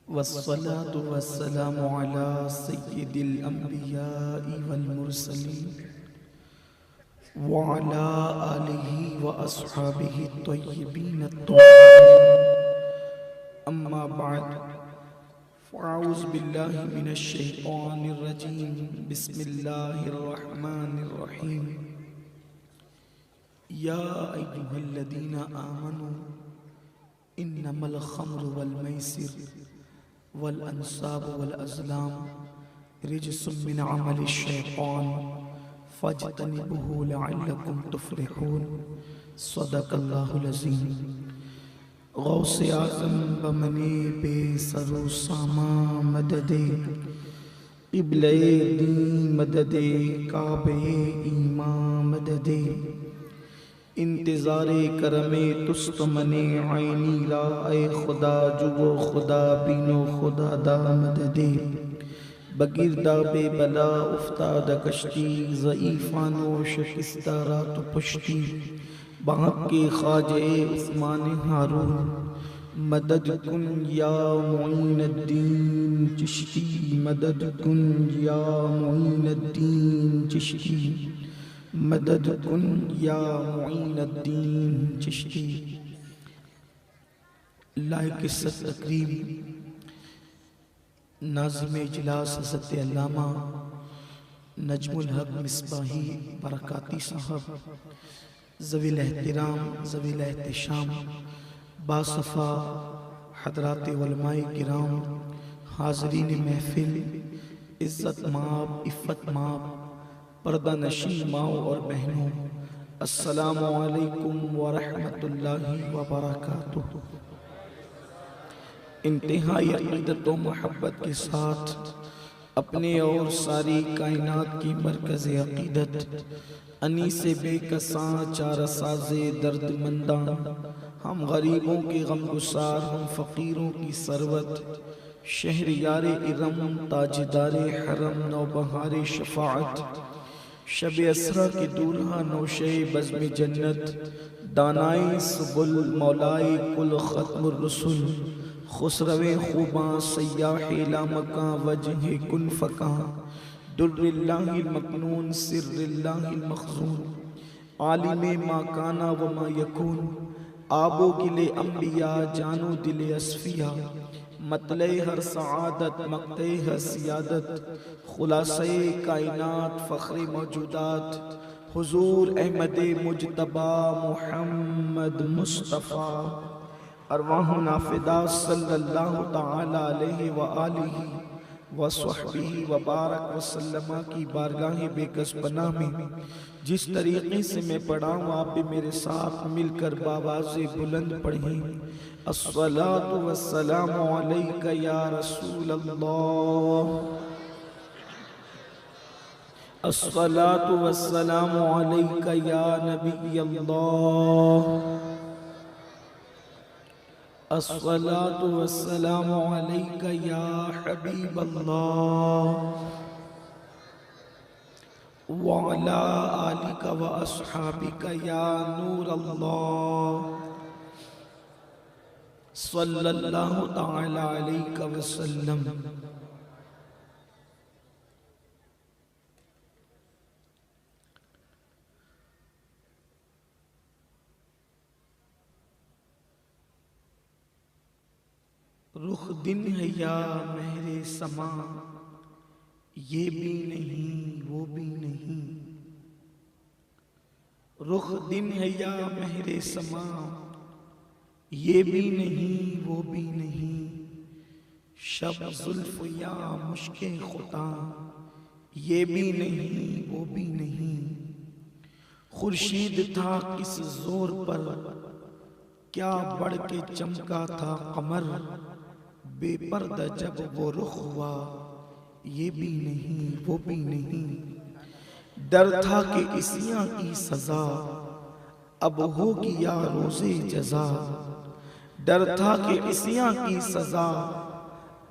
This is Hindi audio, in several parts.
वस्सलातु वस्सलामु अला सय्यिदिल अंबियाइ वल मुरसलीन व अला आलिहि व अस्हाबिहि त्वय्यिबीन अत्ताहिरीन अम्मा बाद फ़अऊज़ु बिल्लाहि मिनश शैतानिर रजीम बिस्मिल्लाहिर रहमानिर रहीम या अय्युहल्लज़ीना आमनू इन्नमल खम्रु वल मैसिर वल अंसाब वल अज़लाम रिजसुम मिन अमलिश शैतान फज्तनिबूहु लअल्लकुम तुफ़्लिहून। सदक़ल्लाहुल अज़ीम। गौसे आज़म बमने बेसरो सामा मददे क़िबले दी मददे काबे ईमा मददे इंतज़ारे करमे तुस्त मने आईनी राए खुदा जुबो खुदा बीनो खुदा दा मददे बगिरदा बेबला उफ्ताद कश्ती ज़ईफ़ानो शिकस्ता रात पुश्ती बाँक के ख्वाजे उस्मान हारून मदद कुन या मुईनुद्दीन चिश्ती मदद कुन या मुईनुद्दीन चिश्ती मदद कुन या मुईनुद्दीन चिश्ती। लायक इज़्ज़त तकरीम नाज़िम इजलास हज़रत अल्लामा नजमुल हक मिसबाही बरकाती साहब, ज़वील एहतिराम ज़वील एहतिशाम बासफ़ा हज़रात उलमाए किराम, हाज़रीन महफ़िल, इज़्ज़त माब इफ़्फ़त माब पर्दा नशीन माओ और बहनों, अस्सलामु अलैकुम व रहमतुल्लाहि व बरकातुहू। इंतहाई अक़ीदत व मोहब्बत के साथ अपने और सारी कायनात की मरकज़ अक़ीदत अनीसे बेकसां चारसाज़े दर्दमंदां, हम गरीबों के गमगुसार, हम फ़कीरों की सरवत, शहरयारे इरम ताजदारे हरम नौबहारे शफ़ाअत, शब असरा के दूल्हा नौशे बज़्म जन्नत, दानाए सुबुल मौलाए कुल ख़त्मुर रसूल, खुसरवे खूबां सय्याहे लामकां वजहे कुन फ़कां, दुर्रिल्लाहिल मकनून सिर्रिल्लाहिल मख़ज़ून, आलिमे मा काना व मा यकून, आबो गिले अंबिया जानो दिले अस्फिया, मतले हर सआदत मक़ते हर सियादत, खुलासे कायनात फ़ख्रे मौजूदात, हुज़ूर अहमदे मुजतबा मुहम्मद मुस्तफ़ा अरवाह नाफ़िदा सल्लल्लाहु तआला अलैहि व आलिहि व सहबिही व बारक व सल्लमा की बारगाह बेकस पनाह में जिस तरीक़े से मैं पढ़ा हूँ आप भी मेरे साथ मिलकर बावाज़े बुलंद पढ़ें। अस्सलातु वस्सलामु अलैका या रसूल अल्लाह, अस्सलातु वस्सलामु अलैका या नबी अल्लाह, अस्सलातु वस्सलामु अलैका या हबीब अल्लाह व अला आलिका व अस्हाबिका या नूर अल्लाह सल्लल्लाहु तआला अलैहि वसल्लम। रुख दिन है या महरे समा, ये भी नहीं वो भी नहीं, रुख दिन है या महरे समा, ये भी नहीं वो भी नहीं, शब जुल्फ या मुश्के खुता, ये भी नहीं वो भी नहीं, खुर्शीद था किस जोर पर, क्या बढ़ के चमका था कमर, बेपर्दा जब वो रुख हुआ, ये भी नहीं वो भी नहीं, डर था कि इसियां की सजा, अब होगी या रोज़े जज़ा, डर था कि इसियां की सजा,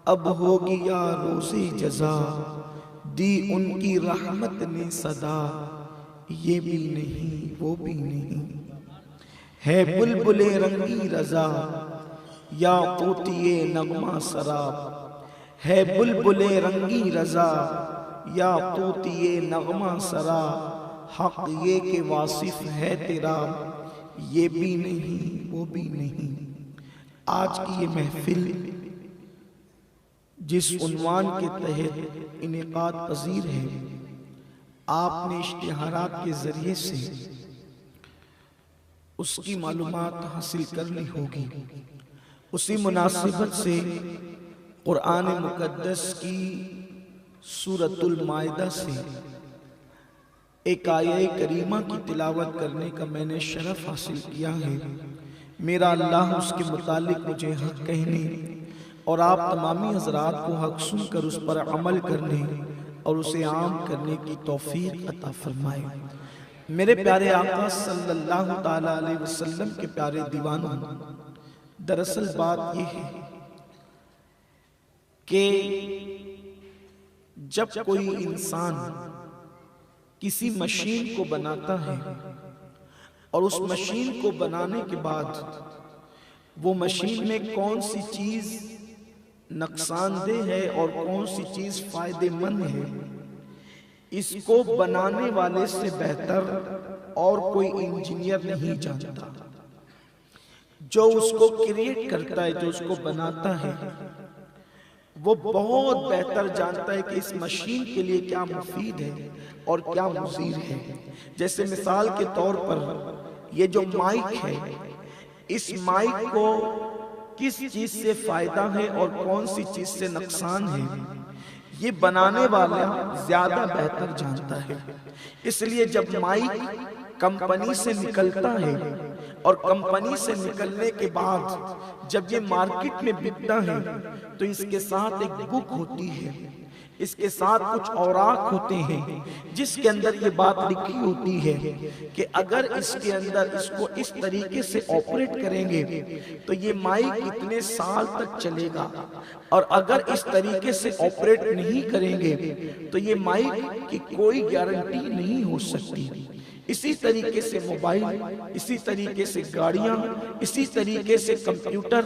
अब होगी या रोज़े जज़ा, दी उनकी रहमत ने सदा, ये भी नहीं वो भी नहीं, है बुलबुले रंगी रजा, या तोतिए नगमा सराब, है बुलबुले रंगी रजा या तोतिए नगमा सरा, हक ये के वासिफ है तेरा, ये भी नहीं वो भी नहीं। आज की ये महफिल जिस उन्वान के तहत इनेकाद पजीर है, आपने इश्तिहारात के जरिए से उसकी मालूमात हासिल कर ली होगी। उसी मुनासिबत से कुरान मुकद्दस की सूरतुल माइदा से एक आये करीमा की तिलावत करने का मैंने शरफ हासिल किया है। मेरा अल्लाह उसके मुतालिक मुझे हक कहने और आप तमामी हजरात को हक सुनकर उस पर अमल करने और उसे आम करने की तौफीक अता फरमाए। मेरे प्यारे आका सल्लल्लाहु ताला अलैहि वसल्लम के प्यारे दीवानों, दरअसल बात यह है कि जब कोई इंसान किसी मशीन को बनाता है और उस मशीन को बनाने के बाद वो मशीन में कौन सी चीज नुकसानदेह है और कौन सी चीज फायदेमंद है, इसको बनाने वाले से बेहतर और कोई इंजीनियर नहीं जानता। जो उसको क्रिएट करता है, जो उसको बनाता है, वो बहुत बेहतर जानता है कि इस मशीन के लिए क्या मुफीद है और क्या मुज़ीर है। जैसे मिसाल के तौर पर ये जो माइक है, इस माइक को किस चीज से फायदा है और कौन सी चीज से नुकसान है, ये बनाने वाला ज्यादा बेहतर जानता है। इसलिए जब माइक कंपनी से निकलता है और कंपनी से निकलने के बाद जब ये मार्केट में बिकता है तो इसके साथ एक बुक होती है, इसके साथ कुछ औराक होते हैं जिसके अंदर ये बात लिखी होती है कि अगर इसके अंदर इसको इस तरीके से ऑपरेट करेंगे तो ये माइक इतने साल तक चलेगा, और अगर इस तरीके से ऑपरेट नहीं करेंगे तो ये माइक की कोई गारंटी नहीं हो सकती। इसी तरीके से मोबाइल, इसी तरीके से गाड़ियां, इसी तरीके से कंप्यूटर,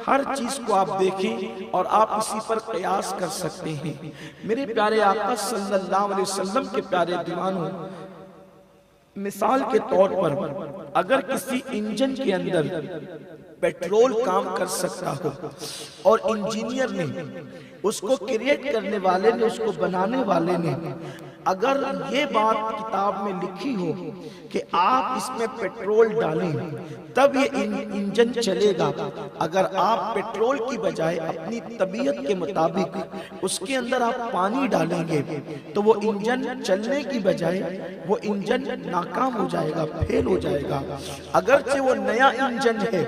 हर चीज को आप देखें और आप इसी पर कयास कर सकते हैं। मेरे प्यारे आका सल्लल्लाहु अलैहि वसल्लम के प्यारे दीवानों, मिसाल के तौर पर अगर किसी इंजन के अंदर पेट्रोल काम कर सकता हो और इंजीनियर ने, उसको क्रिएट करने वाले ने, उसको बनाने वाले ने अगर ये बात किताब में लिखी हो कि आप इसमें पेट्रोल डालें तब ये इंजन चलेगा, अगर आप पेट्रोल की बजाय अपनी तबीयत के मुताबिक उसके अंदर आप पानी डालेंगे तो वो इंजन चलने की बजाय वो इंजन नाकाम हो जाएगा, फेल हो जाएगा। अगरचे वो नया इंजन है,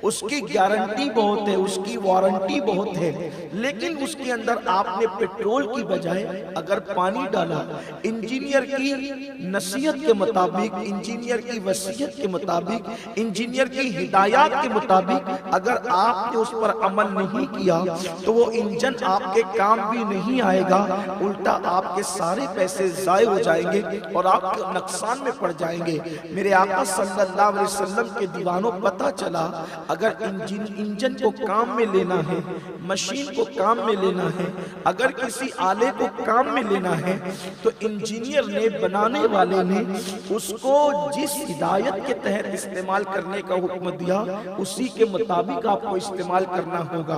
उसकी गारंटी बहुत है, उसकी वारंटी बहुत है, लेकिन उसके अंदर आपने पेट्रोल की बजाय अगर पानी डाला, इंजीनियर की नसीहत के मुताबिक, इंजीनियर की वसीयत के मुताबिक, इंजीनियर की हिदायत के मुताबिक अगर आपने उस पर अमल नहीं किया तो वो इंजन आपके काम भी नहीं आएगा, उल्टा आपके सारे पैसे जाये हो जाएंगे और आप नुकसान में पड़ जाएंगे। मेरे आका सल्लल्लाहु अलैहि वसल्लम के दीवानों, पता चला अगर इंजन को काम में लेना है, मशीन को काम में लेना है, अगर किसी आले को काम में लेना है तो इंजीनियर ने, बनाने वाले ने उसको जिस हिदायत के तहत इस्तेमाल करने का हुक्म दिया उसी के मुताबिक आपको इस्तेमाल करना होगा।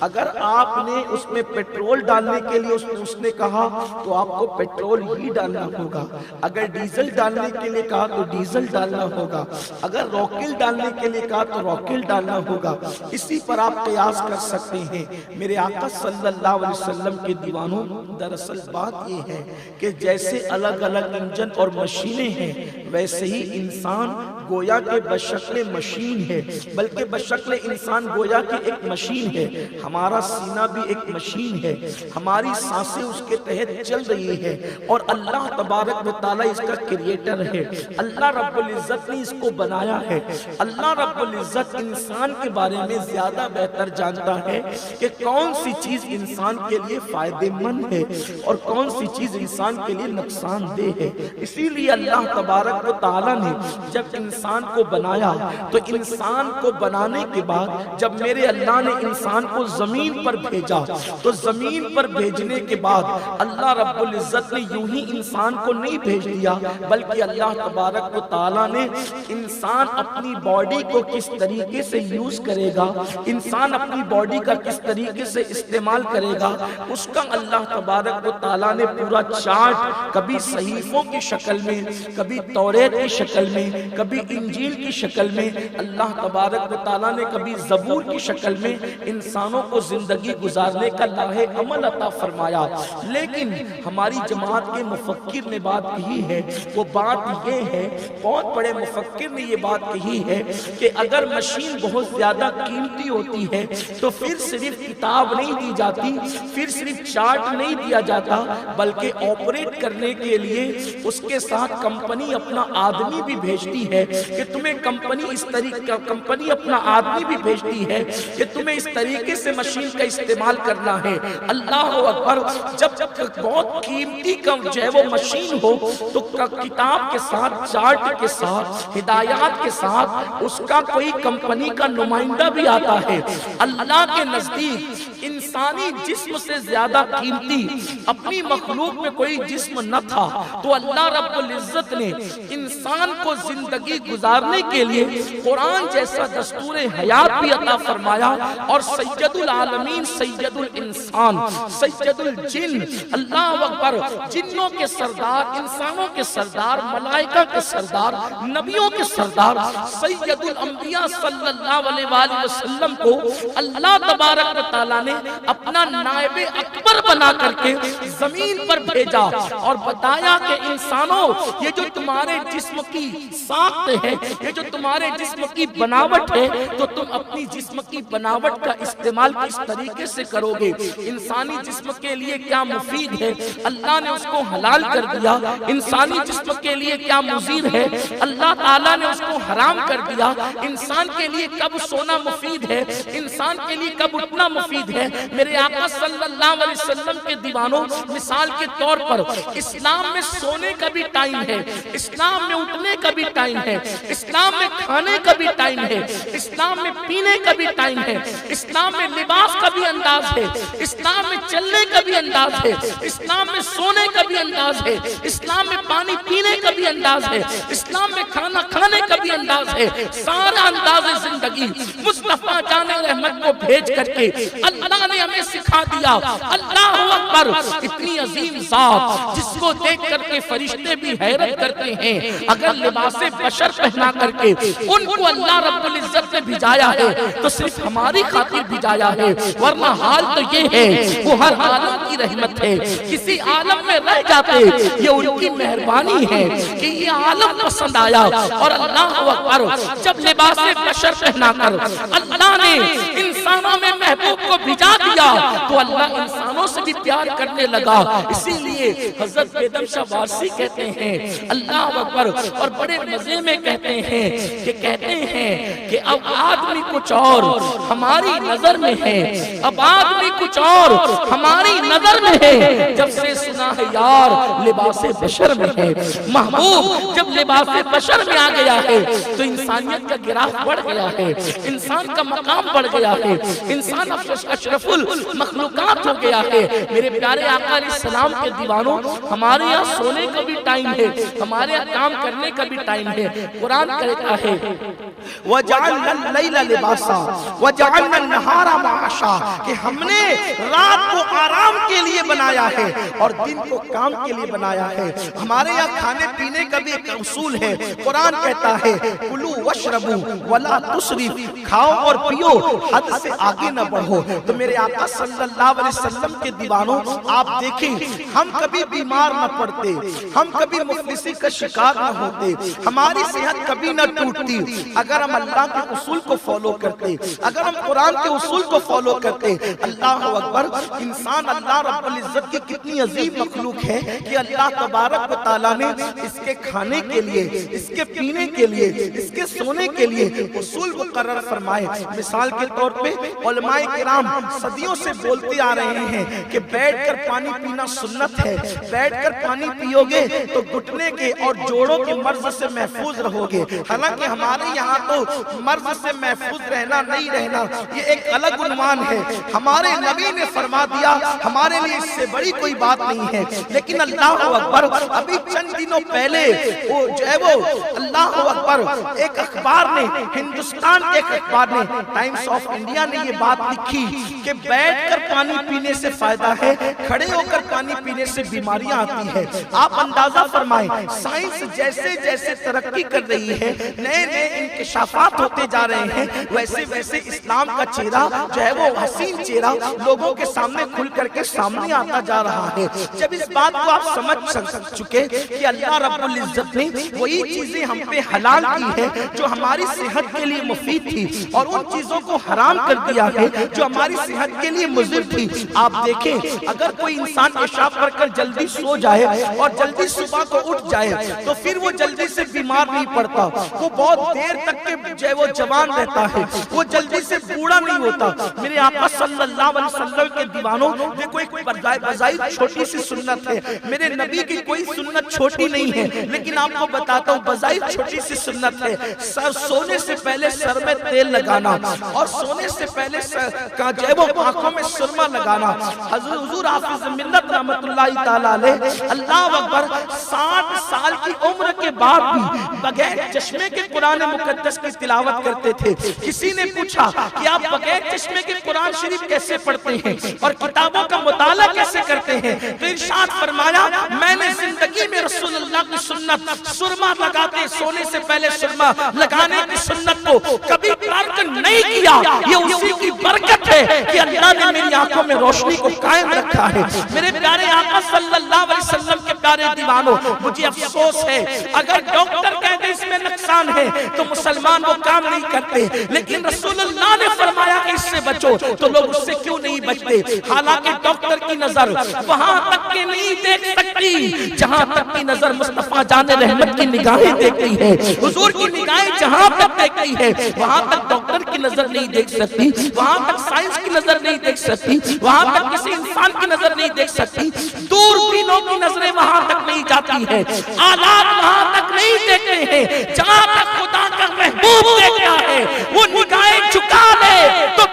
अगर आपने उसमें पेट्रोल डालने के लिए उसने कहा तो आपको पेट्रोल ही डालना होगा, अगर डीजल डालने के लिए कहा तो डीजल डालना होगा, अगर रॉकेल डालने के लिए कहा तो रॉकेल डालना होगा। इसी पर आप कयास कर सकते हैं। मेरे आका सल्लल्लाहु अलैहि वसल्लम के दीवानों, दरअसल बात यह है कि जैसे अलग अलग इंजन और मशीनें हैं वैसे ही इंसान गोया के बशक्ले मशीन है, बल्कि बशक्ले इंसान गोया की एक मशीन है। हमारा सीना भी एक मशीन है, हमारी सांसें उसके तहत चल रही है और अल्लाह तबारक व तआला इसका क्रिएटर है। अल्लाह रब्बुल इज्जत ने इसको बनाया है। अल्लाह रब्बुल इज्जत इंसान के बारे में ज्यादा बेहतर जानता है कि कौन सी चीज इंसान के लिए फायदेमंद है और कौन सी चीज इंसान के लिए नुकसानदेह है। इसीलिए अल्लाह तबारक व तआला ने जब इंसान को बनाया तो इंसान को बनाने के बाद जब मेरे अल्लाह ने इंसान को जमीन पर भेजा तो जमीन पर भेजने के बाद अल्लाह रब्बुल इज्जत ने यूं ही इंसान को नहीं भेज दिया, बल्कि अल्लाह तबारक व तआला ने इंसान अपनी बॉडी को किस तरीके से यूज करेगा, इंसान अपनी बॉडी का किस तरीके से इस्तेमाल करेगा, उसका अल्लाह तबारक व तआला ने पूरा चार्ट, कभी सहीफों की शक्ल में, कभी तौरेत की शक्ल में, कभी इंजील की शक्ल में, अल्लाह तबारक व तआला ने कभी ज़बूर की शक्ल में इंसानों को जिंदगी गुजारने का लाहे अमल अता फरमाया। लेकिन हमारी जमात के मुफक्किर ने बात कही है, वो बात ये है, बहुत बड़े मुफक्किर ने ये बात कही है कि अगर मशीन बहुत ज्यादा कीमती होती है तो फिर सिर्फ किताब नहीं दी जाती, फिर सिर्फ चार्ट नहीं दिया जाता, बल्कि ऑपरेट करने के लिए उसके साथ कंपनी अपना आदमी भी भेजती है कि तुम्हें कंपनी इस तरीके, कंपनी अपना आदमी भी भेजती है कि तुम्हें इस तरीके से मशीन का इस्तेमाल करना है। अल्लाह अकबर, जब बहुत कीमती का जो है वो मशीन हो तो किताब के साथ, चार्ट के साथ, हिदायत के साथ उसका कोई कंपनी का नुमाइंदा भी आता है। अल्लाह के नजदीक इंसानी जिस्म से ज्यादा कीमती अपनी मखलूक में कोई जिस्म न था, तो अल्लाह रब्बुल इज्जत ने इंसान को जिंदगी गुजारने के लिए कुरान जैसा दस्तूर हयात भी अता फरमाया और सैयदुल आलमीन, सैयदुल इंसान, सैयदुल जिन, अल्लाह अकबर, जिन्नों के सरदार, इंसानों के सरदार, मलाइका के सरदार, नबियों के सरदार, सैयदुल अंबिया सल्लल्लाहु अलैहि वसल्लम को अल्लाह तबारक व तआला ने अपना नायबे अकबर बना करके जमीन पर भेजा और बताया कि इंसानों, ये जो तुम्हारे जिस्म की साख्त है, ये जो तुम्हारे जिस्म की बनावट है, तो तुम अपनी जिस्म की बनावट का इस्तेमाल किस तरीके से करोगे, इंसानी जिस्म के लिए क्या मुफीद है, अल्लाह ने उसको हलाल कर दिया, इंसानी जिस्म के लिए क्या मुजीर है, अल्लाह ताला ने उसको हराम कर दिया, इंसान के लिए कब सोना मुफीद है, इंसान के लिए कब उठना मुफीद है। मेरे आका सल्लल्लाहु अलैहि वसल्लम के दीवानों, मिसाल के तौर पर इस्लाम में सोने का भी टाइम है, इस्लाम में उठने का भी टाइम है, इस्लाम में खाने का भी टाइम है, इस्लाम में पीने का भी टाइम है, इस्लाम में लिबास का भी अंदाज है, इस्लाम में चलने का भी अंदाज है, इस्लाम में सोने का भी अंदाज है, इस्लाम में पानी पीने का भी अंदाज है, इस्लाम में खाना खाने का भी अंदाज है। सारा अंदाज जिंदगी मुस्तफा जाने रहमत को भेज करके अल्लाह ने हमें सिखा दिया। अल्लाह अकबर, इतनी अजीम जात जिसको देख करके फरिश्ते भी हैरत करते हैं, अगर लिबासे बशर पहना करके उनको अल्लाह रब्बुल इज्जत ने भिजाया है तो सिर्फ हमारी खातिर भिजाया है, वरना हाल तो ये है वो हर आलम की रहमत है। किसी आलम में रह जाते ये उनकी मेहरबानी है कि ये आलम पसंद आया। और अल्लाह अकबर, जब लिबासे बशर पहना कर अल्लाह ने इंसानों में महबूब को भिजा दिया तो अल्लाह इंसानों से भी प्यार करने लगा। इसीलिए हजरत बेदम शाह वारसी कहते हैं, अल्लाह अकबर, और बड़े मजे में कहते हैं कि अब आदमी कुछ और हमारी नजर में है, अब आदमी कुछ और हमारी नजर में है, जब से सुना है यार लिबासे बशर में है। महबूब जब लिबासे बशर में आ गया है तो इंसानियत का गिराफ बढ़ गया है, इंसान का मकाम बढ़ गया है, इंसान अशरफुल मखलूकात हो गया है। मेरे प्यारे आका अलैहिस्सलाम के दीवानों, हमारे यहाँ सोने का भी टाइम है, हमारे यहाँ काम करने का भी टाइम है। कुरान कहता है वजअलना लैला लिबासा वजअलना नहारा माशा, कि हमने रात को आराम के लिए बनाया है और दिन को काम के लिए बनाया है। हमारे यहाँ खाने पीने का भी एक उसूल है। कुरान कहता है कुलू वशरबू वला तुसरिफ, खाओ और पियो, हद से आगे न बढ़ो। तो मेरे आका सल्लल्लाहु अलैहि वसल्लम के दीवानों, आप देखें हम कभी बीमार न पड़ते, हम कभी मुफलिसी का शिकार न होते, हमारी सेहत कभी न टूटती अगर हम अल्लाह के उसूल को फॉलो करते, अगर हम कुरान के उसूल को फॉलो फॉलो करते। अल्लाह अकबर। इंसान अल्लाह रब्बुल इज्जत की कितनी अजीम मखलूक है कि अल्लाह तबारक व तआला ने इसके खाने के लिए, इसके पीने के लिए, इसके सोने के लिए उसूल मुकर्रर फरमाए। मिसाल के तौर पे उलमाए किराम सदियों से बोलते आ रहे हैं कि बैठकर पानी पीना सुन्नत है, बैठकर पानी पियोगे तो घुटने के और जोड़ों के मर्ज से महफूज रहोगे। हालांकि हमारे यहाँ तो मर्ज से महफूज रहना नहीं रहना ये एक अलग उन्वान है। हमारे नबी ने फरमा दिया, हमारे लिए इससे बड़ी कोई बात नहीं है। लेकिन अल्लाह अकबर, अभी चंद दिनों पहले वो जो है वो अल्लाह अकबर एक अखबार ने, हिंदुस्तान के एक अखबार ने, टाइम्स ऑफ इंडिया ने ये बात लिखी कि बैठकर पानी पीने से फायदा है, खड़े होकर पानी पीने से बीमारियां आती है। आप अंदाजा फरमाएं, साइंस जैसे जैसे तरक्की कर रही है, नए नए इंकशाफात होते जा रहे हैं, वैसे वैसे इस्लाम का चेहरा जो है वो हसीन चेहरा लोगों के सामने खुल करके सामने आता जा रहा है। जब इस बात को आप समझ चुके कि अल्लाह रब्बुल इज्जत ने वही चीजें हम पे हलाल की है जो हमारी सेहत के लिए मुफीद थी, और उन चीजों को हराम कर दिया है जो हमारी सेहत के लिए मुज़िर थी। आप देखें, अगर कोई इंसान पेशाब करकर जल्दी सो जाए और जल्दी सुबह को उठ जाए तो फिर वो जल्दी से बीमार नहीं पड़ता, वो बहुत देर तक के जो वो जवान रहता है, वो जल्दी से बूढ़ा नहीं होता। मेरे आका सल्लल्लाहु अलैहि वसल्लम के दीवानों, देखो एक बजाई छोटी सी सुन्नत है, मेरे नबी की कोई सुन्नत छोटी नहीं है, लेकिन आपको बताता हूँ बजाई छोटी सी सुन्नत है। सोने से पहले सर में तेल लगाना और सोने से पहले जो है वो आंखों में सुरमा लगाना। हुजूर हाफिज मिल्लत रहमतुल्लाहि तआला अलैह अल्लाह अकबर 60 साल की उम्र के बाद भी बगैर चश्मे के कुरान मुकद्दस की तिलावत करते थे। किसी ने पूछा कि आप बगैर चश्मे के कुरान शरीफ कैसे पढ़ते हैं और किताबों का मुताला कैसे करते हैं? तो इरशाद फरमाया, मैंने जिंदगी में रसूलुल्लाह की सुन्नत सुरमा लगाते, सोने से पहले सुरमा लगाने की सुन्नत को कभी तर्क नहीं किया। ये उसी की बरकत है कि अल्लाह ने मेरी आंखों में रोशनी को कायम रखा है। मेरे प्यारे आका सल्लल्लाहु अलैहि वसल्लम के प्यारे दीवानों, मुझे अफसोस है अगर डॉक्टर कहते इसमें नुकसान है तो मुसलमान वो काम नहीं करते, लेकिन रसूलुल्लाह ने फरमाया कि इससे बचो तो लोग उससे क्यों नहीं बचते? हालांकि डॉक्टर की नजर वहां तक के नहीं देख सकती जहां तक की नजर मुस्तफा जाने रहमत की निगाहें देखती है। हुजूर की निगाहें जहां तक देखती है वहां तक डॉक्टर की नजर नहीं देख सकती, वहां तक साइंस की नजर नहीं देख सकती, वहां तक किसी इंसान की नजर नहीं देख सकती। दूरबीनों की नजरें वहां तक नहीं जाती है, आलात वहां तक नहीं देखते हैं जहां तक खुदा का महबूब देखता है। वो निगाहें झुका ले तो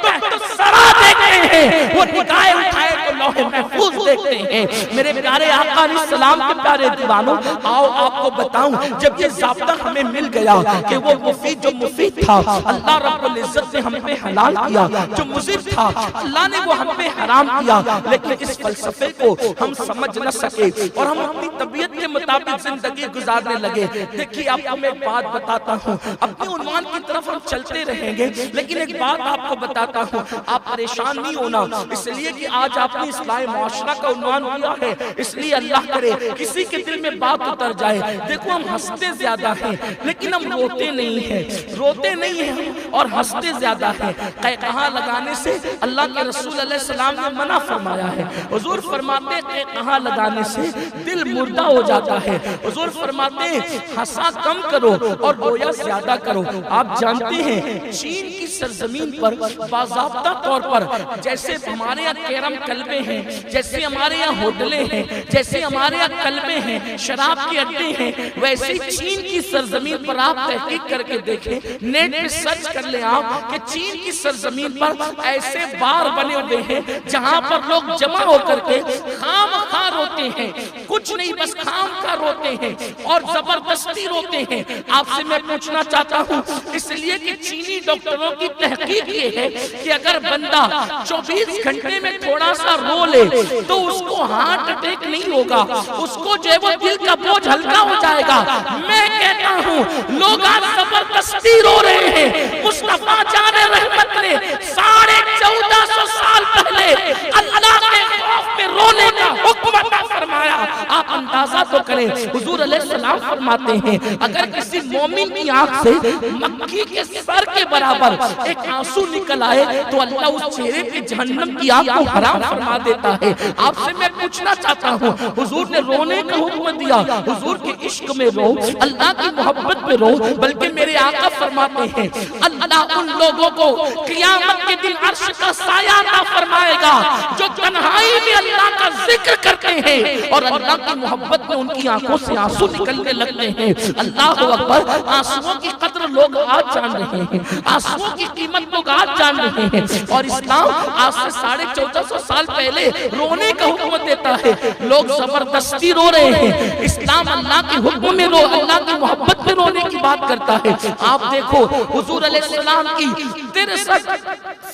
सरा देखते हैं, वो निगाहें उठाए तो लौहे महफूज देखते हैं। मेरे प्यारे आका अलैहिस्सलाम के प्यारे दीवानों, आओ आपको बताऊं, जब ये ज़ाब्ता हमें मिल गया कि वो मुफीद जो मुफीद था अल्लाह रब्बुल इज्जत ने हम पे हलाल किया, जो मुज़िर था अल्लाह ने वो हम पे हराम किया, लेकिन इस फलसफे को हम समझ न सके और हम अपनी तबीयत के मुताबिक जिंदगी गुजारने लगे। देखिए आपको मैं एक बात बताता हूँ, अपने उन्वान की तरफ हम चलते रहेंगे, लेकिन एक बात आपको बताता हूँ, आप परेशान नहीं होना, इसलिए कि आज आपने इस्लाह मुआशरा का उन्वान किया है, इसलिए अल्लाह करे किसी के दिल में बात उतर जाए। देखो हम हंसते ज्यादा हैं लेकिन हम रोते नहीं हैं, रोते नहीं हैं और हंसते ज्यादा हैं। कहकहा लगाने से अल्लाह के रसूल अलैहि सलाम ने मना फरमाया है। हुजूर फरमाते हैं कहकहा लगाने से दिल मुर्दा हो जाता है। हुजूर फरमाते हैं हंसा कम करो और रोया ज्यादा करो। आप जानते हैं चीन की सरजमीन पर बाज़ाब्ता तौर पर जैसे हमारे यहाँ कैरम कलबे हैं, जैसे हमारे यहाँ होटलें हैं, जैसे हमारे यहाँ कलबे हैं, शराब के अड्डे हैं, वैसे चीन की सरजमीन पर आप तहकीक करके देखें, नेट पे सर्च कर ले आप कि चीन की सरजमीन पर ऐसे बार बने हुए हैं जहां पर लोग जमा होकर के खामखा रोते हैं, कुछ नहीं बस खामखा रोते हैं और जबरदस्ती रोते हैं। आपसे मैं पूछना चाहता हूं, इसलिए कि चीनी डॉक्टरों की तहकीक ये है कि अगर बंदा 24 घंटे में थोड़ा सा रो ले तो उसको हार्ट अटैक नहीं होगा, उसको जो है वो दिल का बोझ हल्का हो जाएगा। मैं कहता हूँ लोग आज जबरदस्ती रो रहे हैं। मुस्तफा जाने रहमत ने 1450 साल पहले अल्लाह के खौफ में रोने का हुक्म अता फरमाया। आप अंदाजा अंदाजा तो करें। हुजूर अलैहिस्सलाम फरमाते हैं अगर किसी मोमिन की आंख से मक्खी के सर के बराबर एक आंसू निकल आए तो अल्लाह उस चेहरे पे जहन्नम की आग को हराम फरमा देता है। आपसे मैं पूछना चाहता हूँ, हुजूर ने रोने का हुक्म दिया, हुजूर के इश्क में रो, अल्लाह की मोहब्बत में रो, बल्कि मेरे आका फरमाते हैं अल्लाह उन लोगों को क़यामत के दिन अर्श का साया अता फरमाएगा जो तन्हाई में अल्लाह का जिक्र करते हैं और अल्लाह की मोहब्बत में उनकी आंखों से आंसू निकलने लगते हैं। अल्लाह अकबर। आंसुओं की कद्र लोग आज जान रहे हैं, आंसुओं की कीमत लोग आज जान रहे हैं। और इस्लाम आज से 1450 साल पहले रोने का हुक्म देता है, लोग जबरदस्ती रो रहे हैं। इस्लाम अल्लाह के हुक्म में रो, अल्लाह की मोहब्बत में रोने की बात करता है। आप देखो हुजूर अलैहिस्सलाम की 63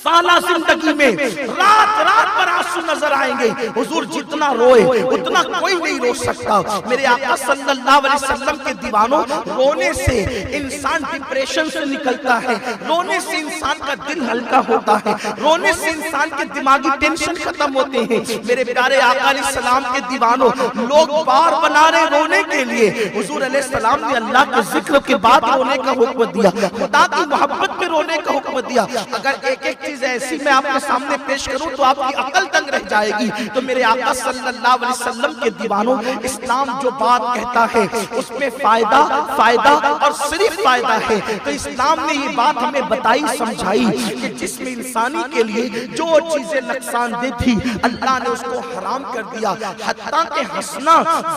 साला जिंदगी में रात रात पर आंसू नजर आएंगे। हुजूर जितना रोए उतना कोई नहीं रो सकता। मेरे आका सल्लल्लाहु अलैहि वसल्लम के दीवानों, रोने से इंसान डिप्रेशन से निकलता है, रोने से इंसान का दिल हल्का होता है, रोने से इंसान के दिमागी टेंशन खत्म होते हैं। मेरे प्यारे आका अलैहिस्सलाम के दीवानों, लोग बार बना रहे रोने के लिए, हुजूर अलैहिस्सलाम ने अल्लाह के जिक्र के बाद रोने का हुक्म दिया, खुदा की मोहब्बत में रोने का हुक्म दिया। अगर एक एक चीज ऐसी मैं आपके सामने पेश करूं तो आपकी अकल दंग रह जाएगी। तो मेरे आका सल्लल्लाहु अलैहि वसल्लम के दीवानों, इस्लाम जो बात कहता है उसमें फायदा फायदा और सिर्फ फायदा है। तो इस्लाम ने ये बात हमें बताई समझाई कि जिसम इंसानी के लिए जो चीजें नुकसानदेह थी अल्लाह ने उसको हराम कर दिया। हत्ता के हंसना,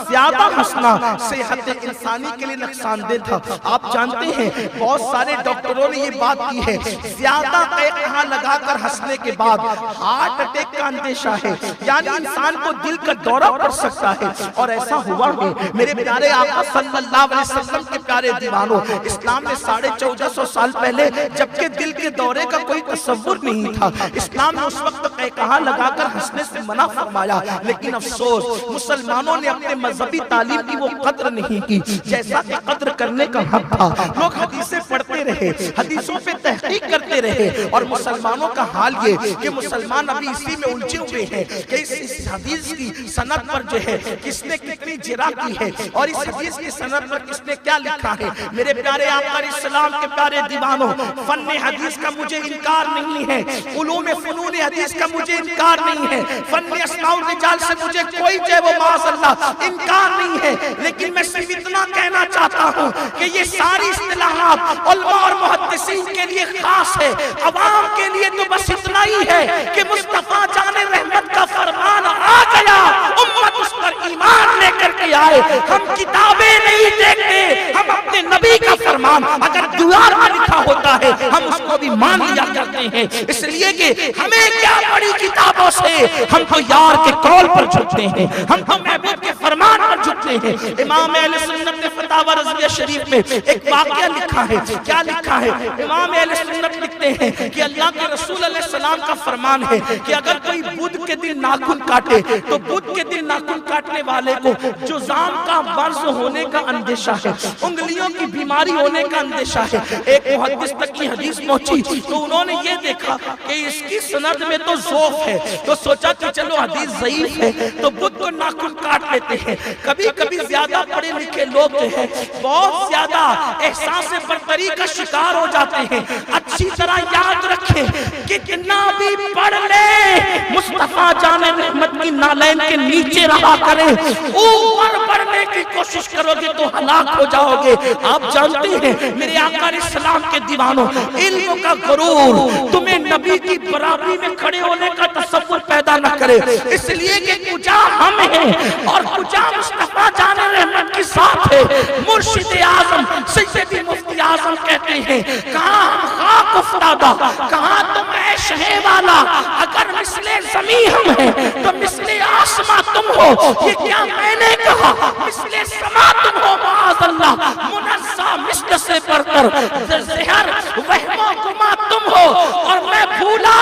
ज्यादा हंसना सेहत इंसानी के लिए नुकसानदेह था। आप जानते हैं बहुत सारे डॉक्टरों ने ये बात की है, ज्यादा कहा लगाकर हंसने के बाद हार्ट अटैक का अंदेशा है, यानी इंसान को दिल का दौरा पड़ सकता है। और ऐसा हुआ है। मेरे प्यारे आका सल्लल्लाहु अलैहि वसल्लम के प्यारे दीवानों, इस्लाम ने 1450 साल पहले, जबकि दिल के दौरे का कोई तसव्वुर नहीं था, इस्लाम ने उस वक्त कहा लगाकर हंसने से मना फरमाया। लेकिन अफसोस मुसलमानों ने अपने मजहबी तालीम की वो कद्र नहीं की जैसा कि कद्र करने का हक था। लोग हदीसें पढ़ते रहे, हदीसों पे तहकीक करते रहे और मुसलमानों का हाल ये कि मुसलमान अभी इसी में उलझे हुए हैं कि इस हदीस की सनद पर जो है किसने कितनी जिरा की है और इस हदीस की सनद पर किसने क्या लिखा है। मेरे प्यारे आका इस्लाम के प्यारे दीवानों, फन्ने हदीस का मुझे इनकार नहीं है, उलूम फनून हदीस का मुझे इनकार नहीं है, फन्ने अस्माउल रिजाल से मुझे कोई जय वो माज़अल्लाह इनकार नहीं है। लेकिन मैं सिर्फ इतना कहना चाहता हूँ कि ये सारी इस्तिलाहात उलमा और मुहद्दिसीन के लिए खास है, अवाम के लिए तो बस इतना ही है कि मुस्तफा जाने रहमत का फरमान आ गया, उम्मत उस पर ईमान लेकर के आए। हम किताबें नहीं देखते, हम अपने नबी का फरमान अगर दीवार में लिखा होता है हम उसको भी मान लिया करते हैं। इसलिए कि हमें क्या बड़ी किताबों से, हम तो यार के कौल पर झुकते हैं, हम तो महबूब के फरमान पर झुकते हैं। इमाम अहले सुन्नत ने फतावा रज़विया शरीफ में एक वाक़या लिखा है। क्या लिखा है? इमाम अहले सुन्नत लिखते हैं कि अल्लाह के रसूल अलैहिस्सलाम का फरमान है कि अगर कोई बुध के दिन नाखून काटे तो बुध के दिन नाखून काटने वाले को जुज़ाम का मर्ज होने का अंदेशा है, उंगलियों की बीमारी होने का अंदेशा है। एक मुहद्दिस तक की हदीस पहुंची तो उन्होंने ये देखा कि इसकी सनद में तो ज़ौफ़ है, तो सोचा कि चलो हदीस ज़ईफ़ है तो बुध को नाखून काट लेते हैं। कभी कभी ज्यादा पढ़े लिखे लोग जो है बहुत ज्यादा एहसास बरतरी का शिकार हो जाते हैं। अच्छी तरह याद रखें कि कितना भी पढ़ ले, मुस्तफा जाने रहमत की नालैन के नीचे रहा करें, ऊपर बढ़ने की कोशिश करोगे तो हलाक हो जाओगे। आप जानते हैं मेरे आका इस्लाम के दीवानों, इल्म का गुरूर तुम्हें नबी की बराबरी में खड़े होने का तसव्वुर पैदा न करे, इसलिए कि कुजा हम हैं और कुजा मुस्तफा जाने रहमत के साथ है। मुर्शिद आजम सैयदी मुफ्ती आजम कहते हैं कहाँ हम खाक उफ्तादा, कहाँ तुम ऐश है वाला, अगर मिसले ज़मी हम हैं तो मिसले आसमां तुम हो। ये क्या मैंने कहा? मिसले समा तुम हो माअज़ल्लाह, मुनज़्ज़ा मिस्ल से बढ़कर ज़हर वहमो गुमा तुम हो। और मैं भूला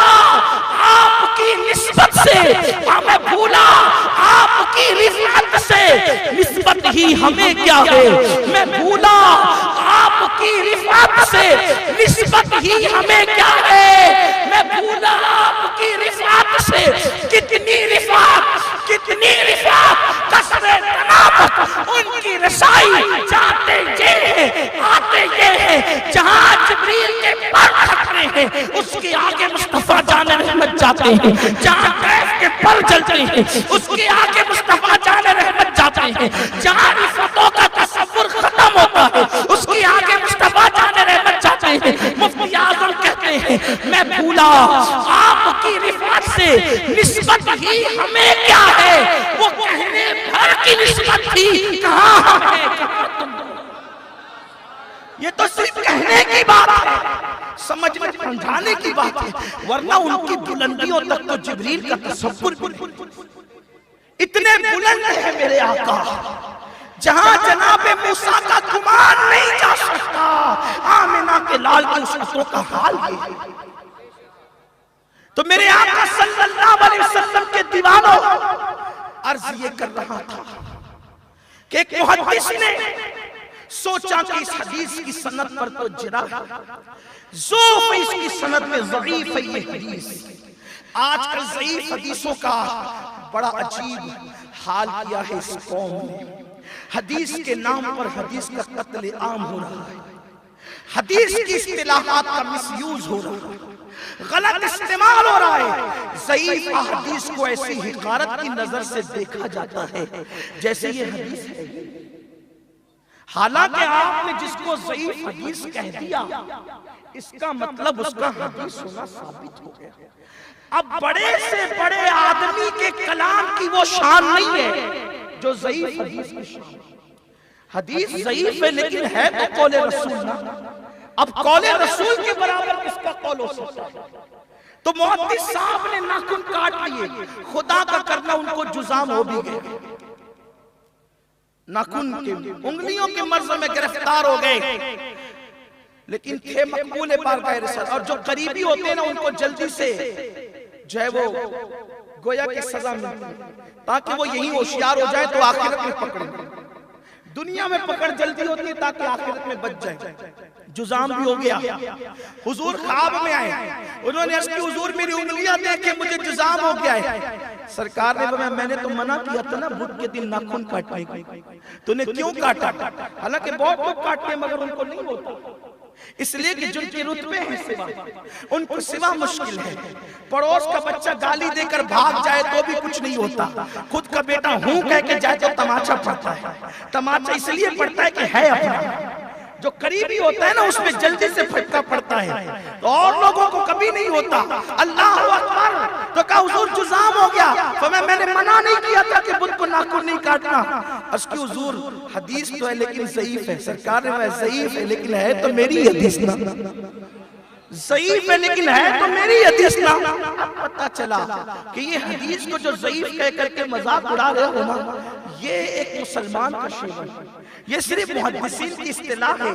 आपकी निस्बत से, मैं भूला आपकी रिफ़अत से, निस्बत ही हमें क्या है। मैं भूला आपकी रिफ़अत से, निस्बत ही हमें क्या है। मैं भूला आपकी रिफ़अत से, कितनी रिफ़अत, कितनी रिफ़अत, कसरे तनाबत नशाई जाते ये है, आते ये है, जहां जिब्रील के पर खतरे हैं उसके आगे मुस्तफा जान रहमत जाते हैं, जहां कैफ के पर जलते हैं उसके आगे मुस्तफा जान रहमत जाते हैं, जहां रिफतों का तसव्वुर खत्म होता है उसके आगे मुस्तफा जान रहमत जाते हैं। मुफ्ती आजम कहते हैं मैं भूला आपकी रिफत से निस्बत ही हमें क्या है, वो कहने भर की निस्बत थी, कहां हम हैं कहां तुम। ये तो सिर्फ कहने की बात है, समझ में समझाने की बात है, वरना उनकी बुलंदियों तक तो जिब्रील का तसव्वुर इतने बुलंद है मेरे आका, जहां जनाबे मूसा का गुमान नहीं जा सकता। आमिना के लाल के उस असरों का हाल ये है। तो मेरे आका सल्लल्लाहु अलैहि वसल्लम के दीवानों, अर्ज ये कर रहा था कि एक मुहद्दिस ने सोचा कि इस हदीस की सनद पर तो जिरा है, ज़ऊफ़ इसकी सनद में ज़ईफ़ है ये हदीस। आजकल ज़ईफ़ हदीसों का बड़ा अजीब हाल किया है इस कौम ने। हदीस के नाम पर हदीस का कत्ल आम हो रहा है, हदीस की इस्तिलाहात का मिसयूज हो रहा है, गलत इस्तेमाल हो रहा है। ज़ईफ़ हदीस को ऐसी हिकारत की नजर से देखा जाता है जैसे ये हदीस है, हालांकि आपने जिसको ज़ईफ़ हदीस कह दिया इसका मतलब उसका हदीस होना साबित हो गया। अब बड़े से बड़े आदमी के कलाम की वो शान नहीं है जो ज़ईफ़ हदीस की शान। हदीस ज़ईफ़ है लेकिन है तो कौले रसूल ना। अब कौले रसूल के बराबर किसका कौल हो सकता है? तो मुहद्दिस साहब ने नाखून काट लिए, खुदा का करना उनको जुज़ाम हो भी गए, नाखून के उंगलियों के मर्ज़ में गिरफ्तार हो गए, लेकिन थे मकबूल बारगाह रिसालत। और जो करीबी होते हैं ना उनको जल्दी से जो है वो गोया की सजा मिलती है ताकि वो यही होशियार हो जाए तो आखिरत में पकड़े। दुनिया में पकड़ जल्दी होती है ताकि आखिरत में बच जाए। जुज़ाम भी हो गया, हुजूर ख्वाब में आए, उन्होंने अर्ज़ की हुजूर मेरी उंगलियां देखे मुझे जुज़ाम हो गया है। सरकार ने बताया मैंने तो मना किया था ना बुध के दिन नाखून काटने को, तूने क्यों काटा? हालांकि बहुत लोग काटते हैं मगर उनको नहीं होता, इसलिए कि जिनके रुतबे हैं सिवा, उनको सिवा मुश्किल है। पड़ोस का बच्चा गाली देकर भाग जाए तो भी कुछ नहीं होता, खुद का बेटा हूं कह के जाए तो तमाचा पड़ता है। तमाचा इसलिए पड़ता है कि है अपना, जो करीबी होता है ना उसमें जल्दी से फटका पड़ता है, तो और लोगों को कभी नहीं होता। अल्लाह अकबर, तो कहा हुजूर जुज़ाम हो गया, तो मैंने मना नहीं किया था कि बुत को नाखून नहीं काटना। उसकी हुजूर हदीस तो है लेकिन ज़ईफ़ है। सरकार ने ज़ईफ़ है लेकिन है तो मेरी हदीस ना, ज़ईफ़ है लेकिन है तो मेरी हदीस ना। अब पता चला कि ये हदीस को जो ज़ईफ़ कह करके मजाक उड़ा रहे हो ना, ये एक मुसलमान का शेर है, ये सिर्फ मुहद्दिसीन की इस्तिलाह है।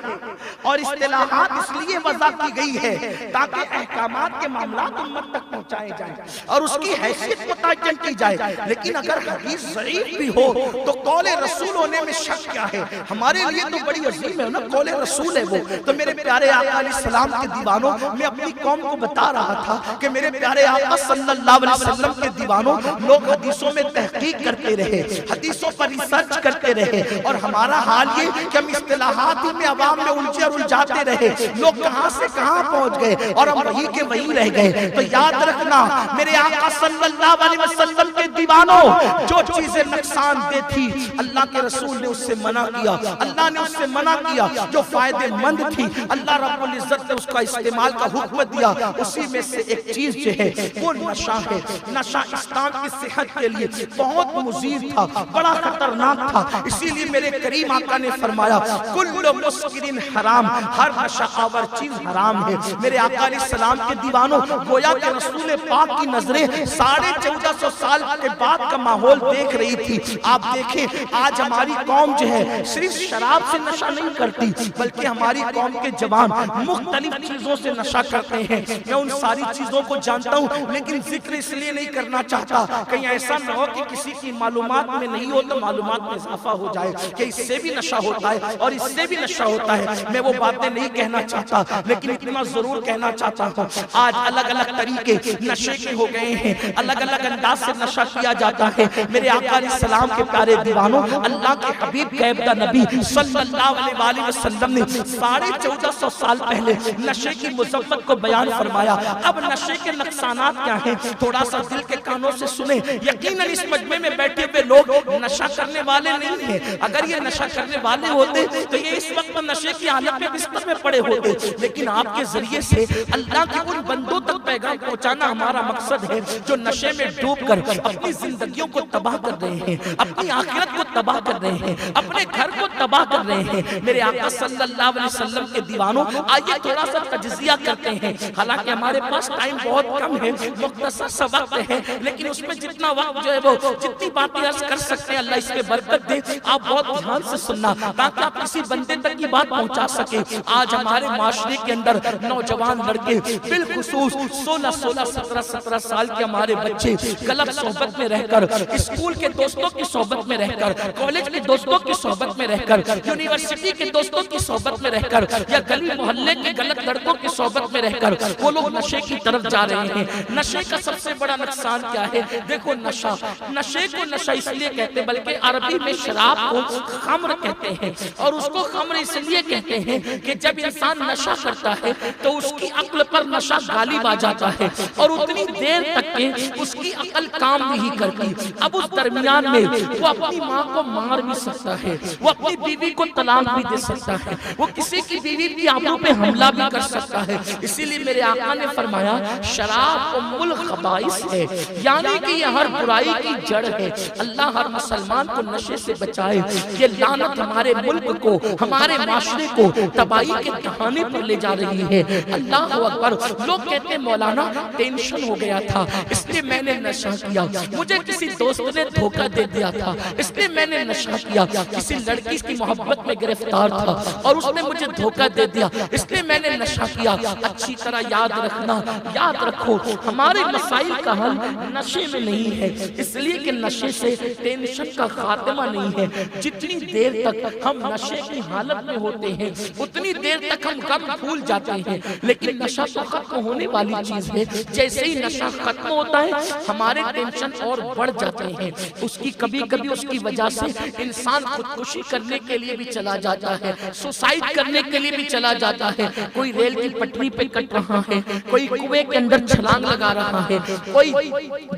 और इस्तिलाहात इसलिए वज़ा की गई है ताकि अहकामात के मामलात उम्मत तक पहुंचाए जाएं और उसकी हैसियत को तयन की जाए। लेकिन अगर हदीस ज़ईफ़ भी हो तो कौले रसूल होने में शक क्या है? हमारे लिए तो बड़ी अजीम है ना, कौले रसूल है वो। तो मेरे प्यारे आका अलैहिस्सलाम के दीवानों, मैं अपनी कौम को बता रहा था कि मेरे प्यारे आका सल्लल्लाहु अलैहि वसल्लम के दीवानों, लोग हदीसों में तहकीक करते रहे, हदीसों पर रिसर्च करते रहे, और हमारा हाल ये कि हम इस्तिलाहात ही में अवाम में उलझे और उलझाते रहे। लोग कहां से कहां पहुंच गए और हम वही के वही रह गए। तो याद रखना मेरे आका सल्लल्लाहु अलैहि वसल्लम के दीवानों, जो चीजें नुकसानदेह थी अल्लाह के रसूल ने उससे मना किया, अल्लाह ने उससे मना किया। जो फायदेमंद थी अल्लाह रब्बुल इज्जत ने उसका इस्तेमाल का हुक्म दिया। उसी में से एक चीज जो है वो नशा है। नशा इस्लाम की सेहत के लिए बहुत मुजीब था, बड़ा खतरनाक था। इसीलिए मेरे करीम आका ने फरमाया कुल्लु मुस्किरिन हराम, हर नशा आवर चीज हराम है। मेरे आका अलैहिस्सलाम के दीवानों, गोया के रसूल पाक की नजरें 1450 साल के बाद का माहौल देख रही थी। आप देखें आज हमारी कौम जो है सिर्फ शराब से नशा नहीं करती, बल्कि हमारी कौम के जवान मुख्तलिफ चीजों से नशा करते हैं, मैं उन सारी चीजों को जानता हूँ, लेकिन जिक्र इसलिए नहीं करना चाहता कहीं ऐसा न हो कि किसी की मालूमात में नहीं हो तो मालूमात में इजाफा हो जाए कि इससे भी नशा होता है और इससे भी नशा होता है। मैं वो बातें नहीं कहना चाहता, लेकिन इतना जरूर कहना चाहता हूँ, आज अलग अलग तरीके नशे के हो गए हैं, अलग अलग अंदाज से नशा किया जाता है। मेरे आका अलैहिस्सलाम के प्यारे दीवानों, अल्लाह के हबीब गैब दा नबी सल्लल्लाहु अलैहि वसल्लम ने 1450 साल पहले नशे की मुज़म्मत को बयान फरमाया। अब नशे के नुकसानात क्या हैं, थोड़ा सा दिल के कानों से सुने। यकीनन इस मजमे में बैठे हुए लोग नशा करने वाले नहीं हैं। अगर ये नशा करने वाले होते तो ये इस वक्त नशे की हालत में बिस्तर में पड़े होते, लेकिन आपके जरिए से अल्लाह के उन बंदों तक पैगाम पहुंचाना हमारा मकसद है जो नशे में डूबकर अपनी जिंदगियों को तबाह कर रहे हैं, अपनी आखिरत को तबाह कर रहे हैं, अपने घर को तबाह कर रहे हैं। मेरे आका सल्लल्लाहु अलैहि वसल्लम के दीवानों, आइए थोड़ा सा तजज़िया करते हैं। हालांकि हमारे पास टाइम बहुत कम है, मुख्तसर सा वक्त है, लेकिन उसमें जितना वक्त जो है वो जितनी बातें अर्ज कर सकते हैं, अल्लाह इसमें बरकत दे। आप बहुत ध्यान से सुनना ताकि आप किसी बंदे तक की बात पहुंचा सके। आज हमारे माशरे के अंदर नौजवान लड़के, बिलखुसूस 16-16, 17-17 साल के हमारे बच्चे गलत सोहबत में रहकर, स्कूल के दोस्तों की सोहबत में रहकर, कॉलेज के दोस्तों की सोहबत में रहकर, यूनिवर्सिटी के दोस्तों की सोहबत में रहकर, या गली मोहल्ले के गलत लड़कों की सोहबत में रहकर वो लोग नशे की तरफ जा रहे हैं। नशे का सबसे बड़ा नुकसान क्या है? देखो, नशा, नशे को नशा इसलिए कहते हैं, बल्कि अरबी में शराब को खम्र कहते हैं, और उसको खम्र इसलिए कहते हैं कि जब इंसान नशा करता है तो उसकी अक्ल पर नशा गालिब आ जाता है और उतनी देर तक के उसकी अक्ल काम नहीं करती। अब उस दरमियान में वो अपनी माँ को मार भी सकता है, वो अपनी बीवी को तलाक भी दे सकता है, वो किसी की बीवी की आबरू पे हमला भी कर सकता है। इसीलिए मेरे आका ने फरमाया, शराब उम्मुल खबाइस है, यानी कि ये हर बुराई की जड़ है। अल्लाह हर मुसलमान को नशे से बचाए। ये लानत हमारे मुल्क को, हमारे माशरे को तबाही के कहानी पर ले जा रही है। अल्लाह अकबर। लोग कहते हैं मौलाना टेंशन हो गया था इसलिए मैंने नशा किया, मुझे किसी दोस्त ने धोखा दे दिया था इसलिए मैंने नशा किया, किसी लड़की की मोहब्बत में गिरफ्तार था और उसने मुझे धोखा दे दिया इसलिए मैंने नशा किया। अच्छी तरह याद रखना, याद रखो, हमारे मसाइल का हल नशे में नहीं है, इसलिए कि नशे से टेंशन का खात्मा नहीं है। जितनी देर तक हम नशे की हालत में होते हैं उतनी देर तक हम गम भूल जाते हैं, लेकिन नशा तो खत्म होने वाली चीज है। जैसे ही नशा खत्म होता है हमारे टेंशन और बढ़ जाते हैं। उसकी कभी कभी उसकी वजह से इंसान खुदकुशी करने के लिए भी चला जाता है, सुसाइड करने के लिए भी चला जाता है। कोई रेल की पटरी पे कट रहा है, कोई कुएं के अंदर छलांग लगा रहा है, कोई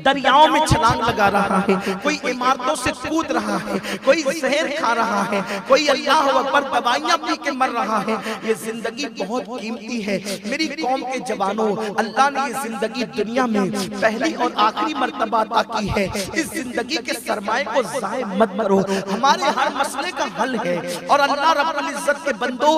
दरियाओं में छलांग लगा रहा है, कोई इमारतों से कूद रहा है, कोई जहर खा रहा है, कोई अल्लाह अकबर दवाइयां पी के मर रहा है। ये जिंदगी बहुत कीमती है मेरी कौम के जवानों। अल्लाह ने ये जिंदगी दुनिया में पहली और आखिरी मर्तबा अता की है। इस जिंदगी के सरमाए को ज़ाय मत करो, हमारे हर मसले का हल है। और अल्लाह रब्बुल इज्जत के बंदो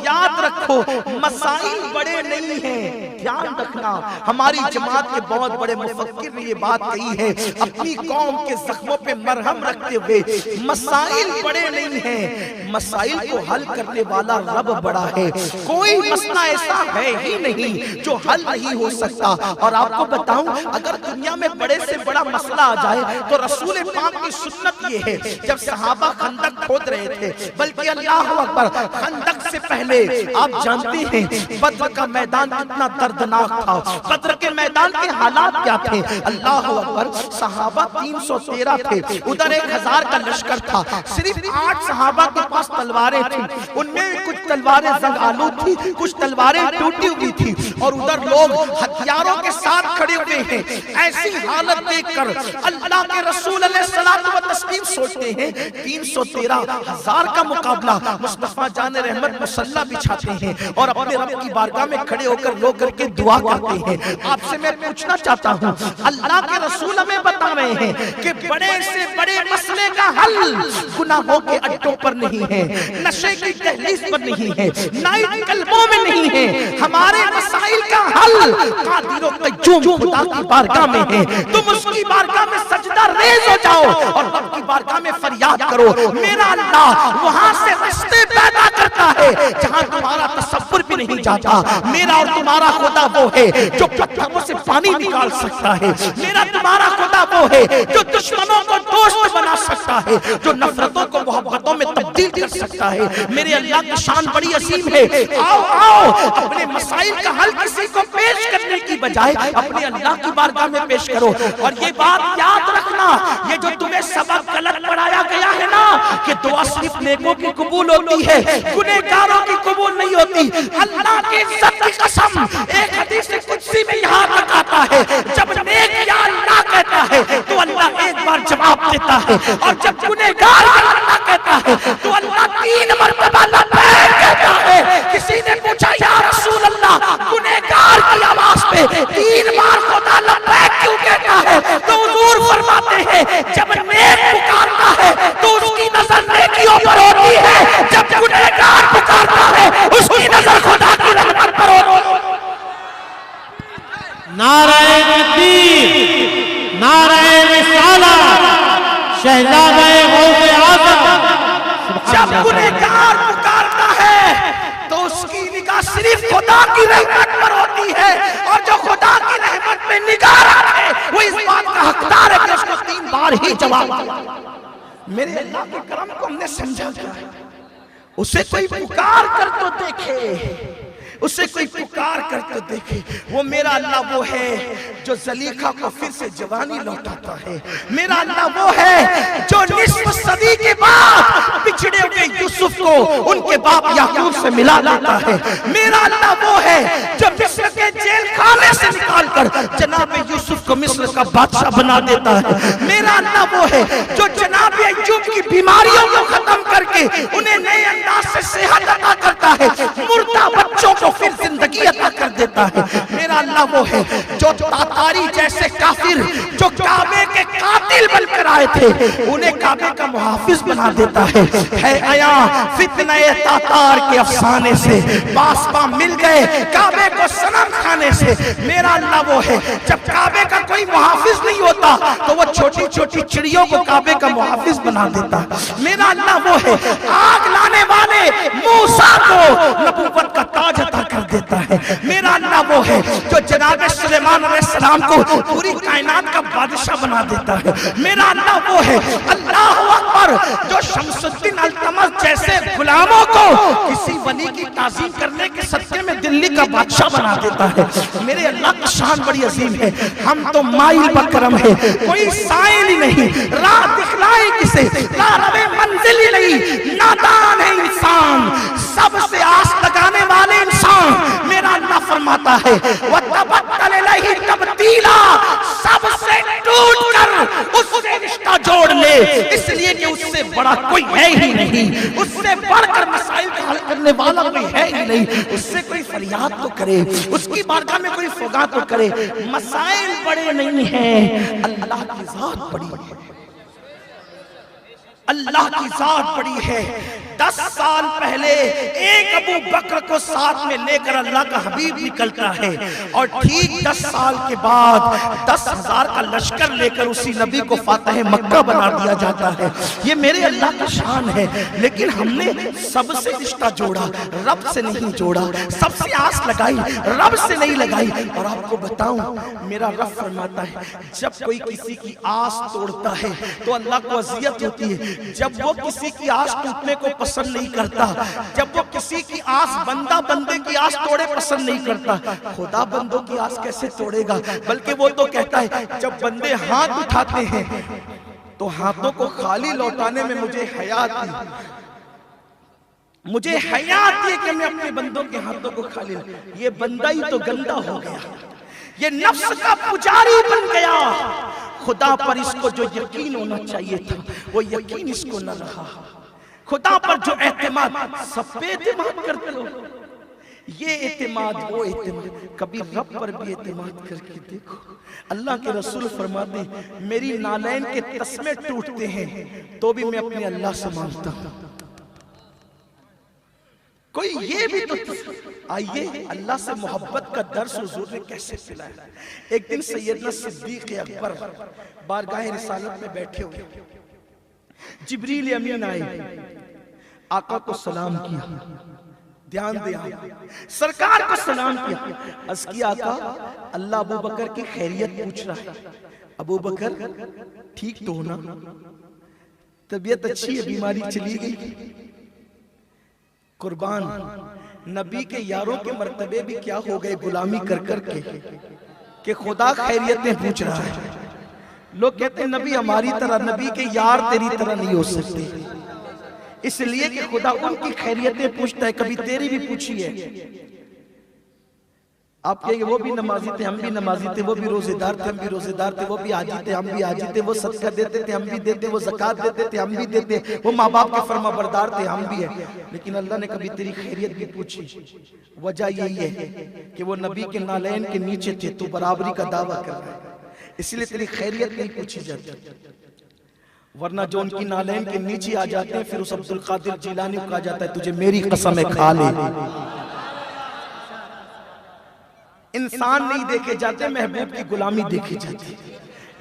याद रखो, मसाइल बड़े नहीं हैं, ध्यान रखना। हमारी जमात के बहुत बड़े मुफक्किर ने ये बात कही है, अपनी कौम के जख्मों पे मरहम रखते हुए, मसाइल बड़े नहीं हैं, मसाइल को हल करने वाला रब बड़ा है। कोई मसला ऐसा है ही नहीं जो हल नहीं हो सकता। और आपको बताऊं, अगर दुनिया में बड़े से बड़ा मसला आ जाए तो रसूल पाक की सुन्नत ये है, जब सहाबा खंदक खोद रहे थे, बल्कि अल्लाह अकबर, खंदक से पहले आप जानते हैं बद्र का मैदान कितना दर्दनाक था, बद्र के मैदान के हालात क्या थे। अल्लाह अकबर, सहाबा 313 थे, उधर 1000 का लश्कर था, सिर्फ 8 सहाबा के पास तलवारें थी, उनमें कुछ तलवारें जंग आलू थी, कुछ तलवारें टूटी हुई थी, और उधर लोग हथियारों के साथ खड़े हुए हैं। ऐसी हालत देखकर अल्लाह के रसूल अलैहिस्सलातु व तस्लीम सोचते हैं 313,000 का मुकाबला। मुस्तफा जान रहमत मुसल्ला बिछाते हैं और अपने रब की बारगाह में खड़े होकर रो करके दुआ करते हैं। आपसे मैं पूछना चाहता हूँ, अल्लाह के रसूल हमें बता रहे हैं कि बड़े से बड़े मसले का हल गुनाहों के अड्डों पर नहीं है, नशे की दहलीज पर नहीं है, नाइट क्लबों में नहीं है। हमारे मसाइल का हल कादिर व क़य्यूम खुदा की बारगाह में है। तुम उसकी बारगाह में सजदा तेज हो जाओ और रब की बारगाह में फरियाद करो। मेरा अल्लाह वहां से रास्ते पैदा करता है जहां तुम्हारा तसव्वुर भी नहीं जाता। मेरा और तुम्हारा खुदा वो है जो पत्थरों से पानी निकाल सकता है। मेरा तुम्हारा खुदा वो है जो दुश्मनों को दोस्त बना सकता है, जो नफरतों को मोहब्बतों में तब्दील कर सकता है। मेरे अल्लाह की शान बड़ी अजीम है। आओ आओ, अपने मसाइल का हल किसी को पेश करने की बजाय अपने अल्लाह की बारगाह में पेश करो। और ये बात याद रखना, ये जो तुम्हें सबक गलत पढ़ाया गया है ना कि दुआ सिर्फ नेकों की कबूल होती है, गुनहगारों की कबूल नहीं होती। अल्लाह की इज्जत की कसम, एक हदीस कुदसी में यहाँ तक आता है, जब नेक या अल्लाह कहता है तो अल्लाह एक बार जवाब देता है, और जब गुनहगार या अल्लाह कहता है तो अल्लाह 3 मरतबा लब्बैक कहता है। किसी ने पूछा या रसूल अल्लाह, गुनहगार की आवाज पे 3 बार खुदा लब्बैक क्यों कहता है? तो हुजूर फरमाते हैं जब नेक पुकारता है तो उसकी नजर नेकियों पर होती है, जब गुनहगार पुकारता है उसकी नजर खुदा की रहमत पर होती है। नाराए तकबीर, नाराए रिसालत, शहजादे गौसे आज़म। जब गुनहगार पुकारता है तो उसकी निगाह सिर्फ खुदा की रहमत पर होती है, और जो खुदा की रहमत में निगाह रखे वो इस बात का हकदार है कि उसको 3 बार ही जवाब दे। मेरे अल्लाह के करम को हमने समझा क्या है? उसे कोई पुकार कर तो देखे, उसे कोई पुकार कर तो देखे। वो मेरा अल्लाह वो है जो जलीखा को फिर से जवानी लौटाता है। मेरा अल्लाह वो है जो निस्फ सदी के बाद पिछड़े हुए यूसुफ को उनके बाप याकूब से मिला लाता है। मेरा अल्लाह वो है जो मिस्र के जेल खाने से निकालकर जनाब यूसुफ को मिस्र का बादशाह बना देता है। मेरा अल्लाह वो है जो जनाब अय्यूब की बीमारियों को खत्म करके उन्हें नए अंदाज से सेहत अता करता है, मुर्दा बच्चों को फिर जिंदगी अता कर देता है। मेरा अल्लाह वो है जो तातारी जैसे काफिर जो काबे के कातिल बनकर आए थे उन्हें काबे का मुहाफिज बना देता है आया फितने तातार के अफसाने से बासपा मिल गए काबे को सनम खाने से। मेरा अल्लाह वो है जब काबे का कोई मुहाफिज नहीं होता तो वो छोटी छोटी चिड़ियों को काबे का मुहाफिज बना देता है। मेरा अल्लाह वो है आग लाने वाले मूसा को नबूवत का ताज अता कर देता है। मेरा अल्लाह वो है जो जनाब सुलेमान अलैहिस्सलाम को पूरी कायनात का बादशाह बना देता है। मेरा अल्लाह वो है अल्लाह अकबर जो शमसुद्दीन अल्तमस जैसे गुलामों को किसी वली की ताज़ीम करने के सदके में दिल्ली का बादशाह बना देता है। मेरे अल्लाह की शान बड़ी अजीम है। हम तो माइल बकरम है, कोई साइल ही नहीं, राह दिखलाए किसे, राह मंजिल ही नहीं, नादान है इंसान, सबसे आस लगाने वाले इंसान। मेरा अल्लाह फरमाता है वतबत्तल इलैहि तब्दीला, सबसे टूट कर उससे रिश्ता जोड़ ले, इसलिए कि उससे बड़ा कोई है ही नहीं, उससे बढ़कर मसाइल का हल करने वाला कोई है ही नहीं। उससे कोई फरियाद तो करे, उसकी बारगाह में कोई फुगा तो करे। मसाइल बड़े नहीं हैं, अल्लाह की जात बड़ी है, अल्लाह की जात बड़ी है। 10 साल पहले एक अबू बकर को साथ में लेकर अल्लाह का हबीब निकलता है और ठीक 10 साल के बाद 10,000 का लश्कर लेकर उसी नबी को फातह मक्का बना दिया जाता है। ये मेरे अल्लाह का शान है। लेकिन हमने सबसे रिश्ता जोड़ा, रब से नहीं जोड़ा, सबसे आस लगाई, रब से नहीं लगाई। और आपको बताऊं मेरा रब फरमाता है जब कोई किसी की आस तोड़ता है तो अल्लाह को अजियत होती है। जब वो किसी की आस टूटने को पसंद नहीं करता, जब वो किसी की आस बंदा बंदे की आस तोड़े पसंद नहीं करता, खुदा बंदों की आस कैसे तोड़ेगा? बल्कि वो तो कहता है जब बंदे हाथ उठाते हैं तो हाथों को खाली लौटाने में मुझे हया आती, मुझे हया आती है कि मैं अपने बंदों के हाथों को खाली, ये बंदा ही तो गंदा हो गया, ये नफ्स का पुजारी बन गया। खुदा पर इसको जो यकीन होना चाहिए था वो यकीन इसको न रहा। खुदा पर जो एतमाद, सब पे एतमाद करते हो, ये एतमाद वो एतमाद, कभी रब पर भी एतमाद करके देखो। अल्लाह के रसूल फरमाते मेरी नालैन के तस्मे टूटते हैं तो भी मैं अपने अल्लाह से मांगता हूँ। कोई ये भी तो आइए, अल्लाह से मोहब्बत का दर्स हुजूर ने कैसे पिलाया। एक दिन सैयदना सिद्दीक अकबर बारगाह रिसालत में बैठे हुए, जिब्रील अमीन आए, आका को सलाम किया, ध्यान दिया, सरकार को सलाम किया, अर्ज़ किया आका अल्लाह अबू बकर की खैरियत पूछ रहा है, अबू बकर ठीक तो हो ना, तबीयत अच्छी है, बीमारी चली गई। कुर्बान, नबी के यारों के मर्तबे भी क्या हो गए गुलामी कर कर के कि खुदा खैरियतें पूछ रहा है। लोग कहते हैं नबी हमारी तरह, नबी के यार तेरी तरह नहीं हो सकते, इसलिए कि खुदा उनकी खैरियतें पूछता है, कभी तेरी भी पूछी है। आप कहेंगे वो भी नमाजी थे, हम भी नमाजी थे, वो भी रोजेदार थे, हम भी रोजेदार थे, वो भी हाजी थे, हम भी हाजी थे, वो सदका देते थे, हम भी देते, वो ज़कात देते थे, हम भी देते, वो माँ बाप के फरमाबरदार थे, हम भी है। लेकिन अल्लाह ने कभी तेरी खैरियत भी पूछी। वजह यही है कि वो नबी के नालैन के नीचे थे, तू बराबरी का दावा कर रहा है, इसलिए तेरी खैरियत नहीं पूछी जाती। वरना जो उनकी नालैन के नीचे आ जाते हैं, फिर उस अब्दुल कादिर जिलानी को कहा जाता है तुझे मेरी कसम है खा ले। इंसान नहीं देखे जाते, महबूब की गुलामी देखी जाती,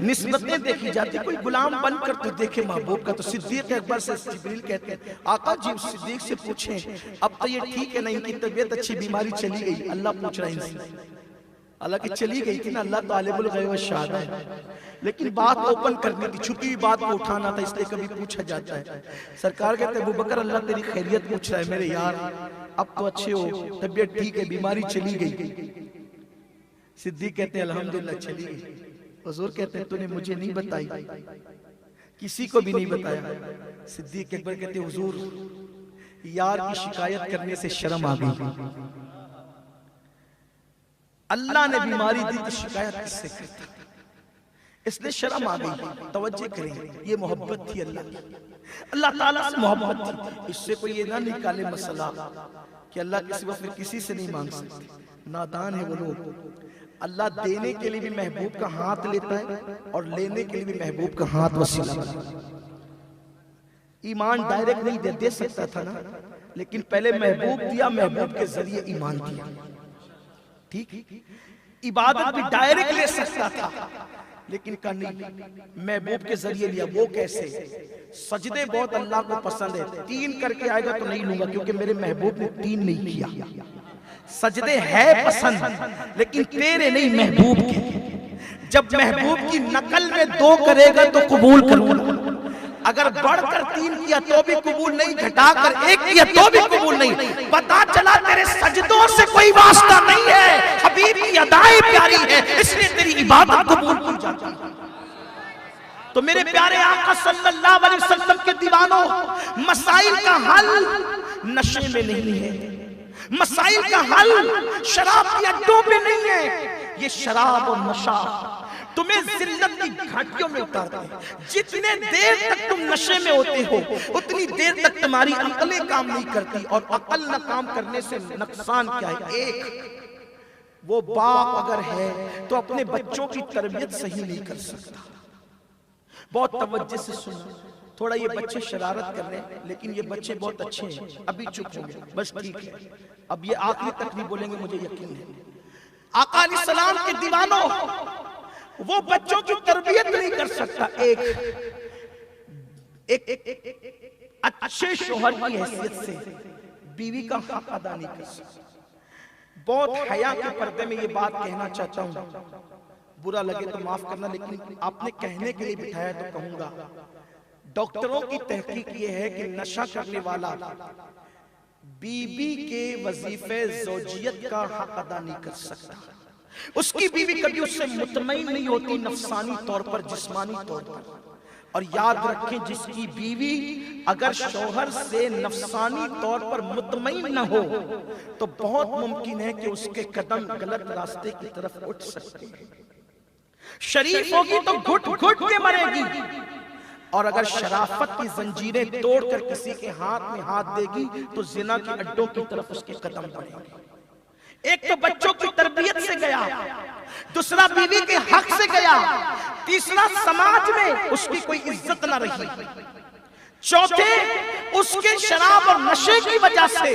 निस्बतें देखी जाती। कोई गुलाम बनकर तो देखे महबूब का। तो सिद्दीक अकबर से जिब्रील कहते हैं आका जी सिद्दीक से पूछें अब तो ये ठीक है ना, इनकी तबीयत अच्छी, बीमारी चली गई, अल्लाह पूछ रहा है इनसे। हालांकि चली गई थी ना, अल्लाह तो आलिमुल गैब व शहादा है, लेकिन बात ओपन करनी थी, छुपी हुई बात को उठाना था, इसलिए कभी पूछा जाता है। सरकार कहते हैं अबू बकर अल्लाह तेरी खैरियत पूछ रहा है मेरे यार, अब तो अच्छे हो, तबीयत ठीक है, बीमारी चली गई। सिद्दीक कहते हैं अल्हम्दुलिल्लाह चली गई। हुजूर कहते हैं तूने मुझे नहीं बताई, किसी को भी नहीं बताया। सिद्दीक अकबर कहते हैं हुजूर यार की शिकायत करने से शर्म आ गई, अल्लाह ने बीमारी दी तो शिकायत किससे करता, इसलिए शर्म आ गई। तवज्जो करें, ये मोहब्बत थी अल्लाह की, अल्लाह ताला से मोहब्बत थी। इससे कोई ये ना निकाले मसला कि अल्लाह किसी वक्त किसी से नहीं मांग सकते, नादान है वो लोग। अल्लाह देने के लिए भी महबूब का हाथ लेता है और लेने के लिए भी महबूब का हाथ वसीला बनाता है। ईमान डायरेक्ट नहीं दे सकता था ना, लेकिन पहले महबूब दिया, महबूब के जरिए ईमान दिया। ठीक, इबादत भी डायरेक्ट ले सकता था, लेकिन का नहीं, महबूब के जरिए लिया। वो कैसे? सजदे बहुत अल्लाह को पसंद है, 3 करके आएगा तो नहीं लूंगा, क्योंकि मेरे महबूब ने 3 नहीं किया। सजदे है पसंद, लेकिन तेरे नहीं, महबूब के। जब महबूब की नकल में 2 करेगा तो कबूल करूंगा, अगर बढ़कर 3 किया तो भी कबूल नहीं, घटाकर 1 किया तो भी कबूल नहीं। पता चला तेरे सजदों से कोई वास्ता नहीं है, हबीब की अदाएं प्यारी है, इसलिए तेरी इबादत कबूल की जाती है। तो मेरे प्यारे आका सल्लल्लाहु अलैहि वसल्लम के दीवानों, मसाइल का हल नशे में नहीं है, मसाइल का हल शराब की अड्डों पे नहीं है। ये शराब और नशा तुम्हें जिल्लत की घाटियों में उतारते हैं। जितने देर तक तुम नशे में होते हो, उतनी देर तक तुम्हारी अक्लें काम नहीं करती, और अकल न काम करने से नुकसान क्या है? एक, वो बाप अगर है तो अपने बच्चों की तरबियत सही नहीं कर सकता। बहुत तवज्जो से सुनो, थोड़ा ये बच्चे शरारत कर रहे हैं, लेकिन ये बच्चे बहुत अच्छे हैं, अभी चुप होंगे, बस ठीक है, अब ये आखिरी तक नहीं बोलेंगे, मुझे यकीन है। आका अलैहिस्सलाम के दीवानों, वो बच्चों की तरबियत नहीं कर सकता। एक अच्छे शोहर की हैसियत से बीवी का हक अदा नहीं कर सकता। बहुत हया के पर्दे में ये बात कहना चाहता हूं, बुरा लगे तो माफ करना, लेकिन आपने कहने के लिए बिठाया तो कहूंगा। डॉक्टरों की तहकीक ये है कि नशा करने वाला बीबी के वजीफे ज़ौजियत का हक अदा नहीं कर सकता। उसकी बीवी कभी उससे मुतमईन नहीं होती, नफसानी तौर पर, जिस्मानी तौर पर। और याद रखें, जिसकी बीवी अगर शौहर से नफसानी तौर पर मुतमईन न हो तो बहुत मुमकिन है कि उसके कदम गलत रास्ते की तरफ उठ सकते हैं। शरीफ होगी तो घुट घुट के मरेगी, और अगर शराफत की जंजीरें तोड़कर किसी के हाथ में हाथ देगी तो जिना के अड्डों की तरफ उसके कदम बढ़ेंगे। एक तो बच्चों की तरबियत से गया, दूसरा बीवी के हक से गया, तीसरा समाज में उसकी कोई इज्जत ना रही, चौथे, उसके शराब और नशे की वजह से